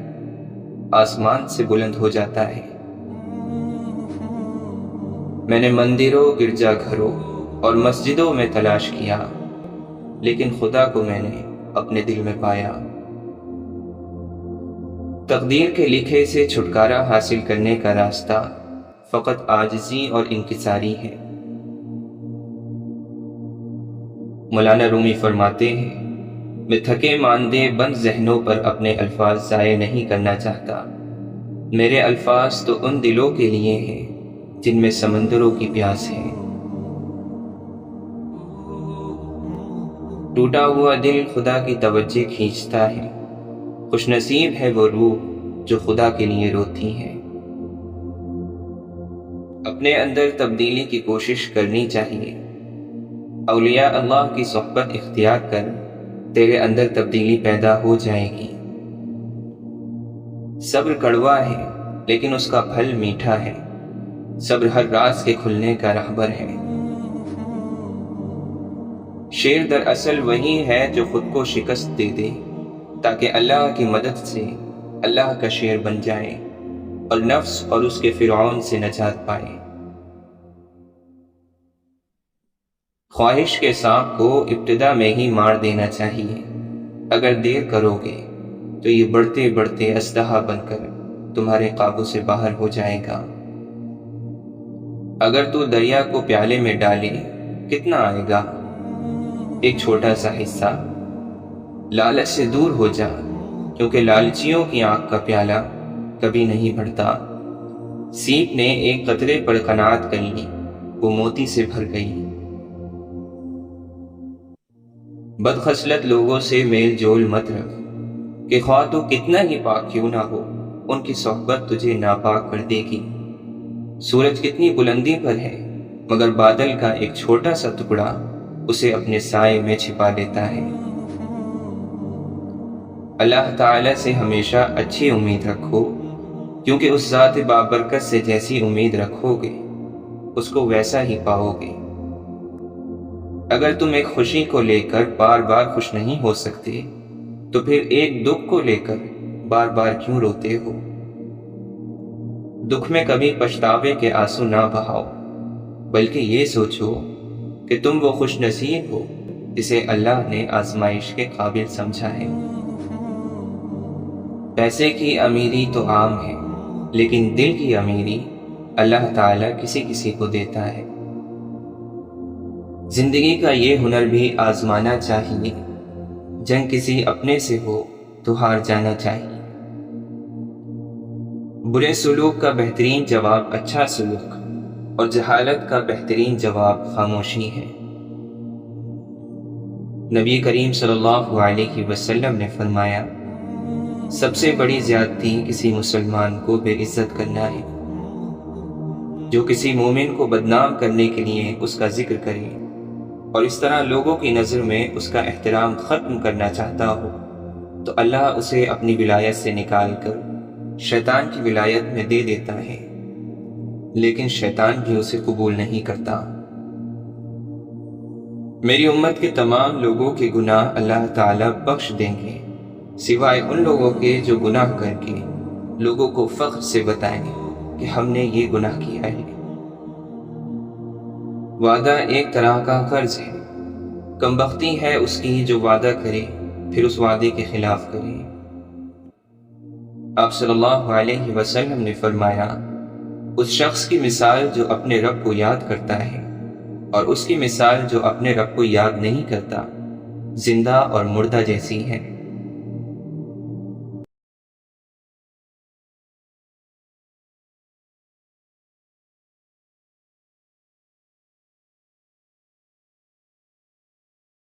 آسمان سے بلند ہو جاتا ہے۔ میں نے مندروں، گرجا گھروں اور مسجدوں میں تلاش کیا، لیکن خدا کو میں نے اپنے دل میں پایا۔ تقدیر کے لکھے سے چھٹکارا حاصل کرنے کا راستہ فقط عاجزی اور انکساری ہے۔ مولانا رومی فرماتے ہیں، میں تھکے ماندے بند ذہنوں پر اپنے الفاظ ضائع نہیں کرنا چاہتا۔ میرے الفاظ تو ان دلوں کے لیے ہیں جن میں سمندروں کی پیاس ہے۔ ٹوٹا ہوا دل خدا کی توجہ کھینچتا ہے، خوش نصیب ہے وہ روح جو خدا کے لیے روتی ہے۔ اپنے اندر تبدیلی کی کوشش کرنی چاہیے۔ اولیاء اللہ کی صحبت اختیار کر تیرے اندر تبدیلی پیدا ہو جائے گی۔ صبر کڑوا ہے لیکن اس کا پھل میٹھا ہے۔ صبر ہر راز کے کھلنے کا راہبر ہے۔ شیر دراصل وہی ہے جو خود کو شکست دے دے تاکہ اللہ کی مدد سے اللہ کا شیر بن جائے اور نفس اور اس کے فرعون سے نجات پائے۔ خواہش کے سانپ کو ابتدا میں ہی مار دینا چاہیے۔ اگر دیر کرو گے تو یہ بڑھتے بڑھتے اژدہا بن کر تمہارے قابو سے باہر ہو جائے گا۔ اگر تو دریا کو پیالے میں ڈالے کتنا آئے گا؟ ایک چھوٹا سا حصہ۔ لالچ سے دور ہو جا، کیونکہ لالچیوں کی آنکھ کا پیالہ کبھی نہیں بھرتا۔ سیپ نے ایک قطرے پر قناعت کر لی، وہ موتی سے بھر گئی۔ بدخصلت لوگوں سے میل جول مت رکھ، کہ خواہ تو کتنا ہی پاک کیوں نہ ہو، ان کی صحبت تجھے ناپاک کر دے گی۔ سورج کتنی بلندی پر ہے مگر بادل کا ایک چھوٹا سا ٹکڑا اسے اپنے سائے میں چھپا لیتا ہے۔ اللہ تعالی سے ہمیشہ اچھی امید رکھو، کیونکہ اس ذات بابرکت سے جیسی امید رکھو گے اس کو ویسا ہی پاؤ گے۔ اگر تم ایک خوشی کو لے کر بار بار خوش نہیں ہو سکتے تو پھر ایک دکھ کو لے کر بار بار کیوں روتے ہو؟ دکھ میں کبھی پچھتاوے کے آنسو نہ بہاؤ، بلکہ یہ سوچو کہ تم وہ خوش نصیب ہو جسے اللہ نے آزمائش کے قابل سمجھا ہے۔ پیسے کی امیری تو عام ہے، لیکن دل کی امیری اللہ تعالیٰ کسی کسی کو دیتا ہے۔ زندگی کا یہ ہنر بھی آزمانا چاہیے، جنگ کسی اپنے سے ہو تو ہار جانا چاہیے۔ برے سلوک کا بہترین جواب اچھا سلوک، اور جہالت کا بہترین جواب خاموشی ہے۔ نبی کریم صلی اللہ علیہ وسلم نے فرمایا، سب سے بڑی زیادتی کسی مسلمان کو بے عزت کرنا ہے۔ جو کسی مومن کو بدنام کرنے کے لیے اس کا ذکر کرے اور اس طرح لوگوں کی نظر میں اس کا احترام ختم کرنا چاہتا ہو تو اللہ اسے اپنی ولایت سے نکال کر شیطان کی ولایت میں دے دیتا ہے، لیکن شیطان بھی اسے قبول نہیں کرتا۔ میری امت کے تمام لوگوں کے گناہ اللہ تعالیٰ بخش دیں گے، سوائے ان لوگوں کے جو گناہ کر کے لوگوں کو فخر سے بتائیں کہ ہم نے یہ گناہ کیا ہے۔ وعدہ ایک طرح کا قرض ہے، کم بختی ہے اس کی جو وعدہ کرے پھر اس وعدے کے خلاف کرے۔ آپ صلی اللہ علیہ وسلم نے فرمایا، اس شخص کی مثال جو اپنے رب کو یاد کرتا ہے اور اس کی مثال جو اپنے رب کو یاد نہیں کرتا، زندہ اور مردہ جیسی ہے۔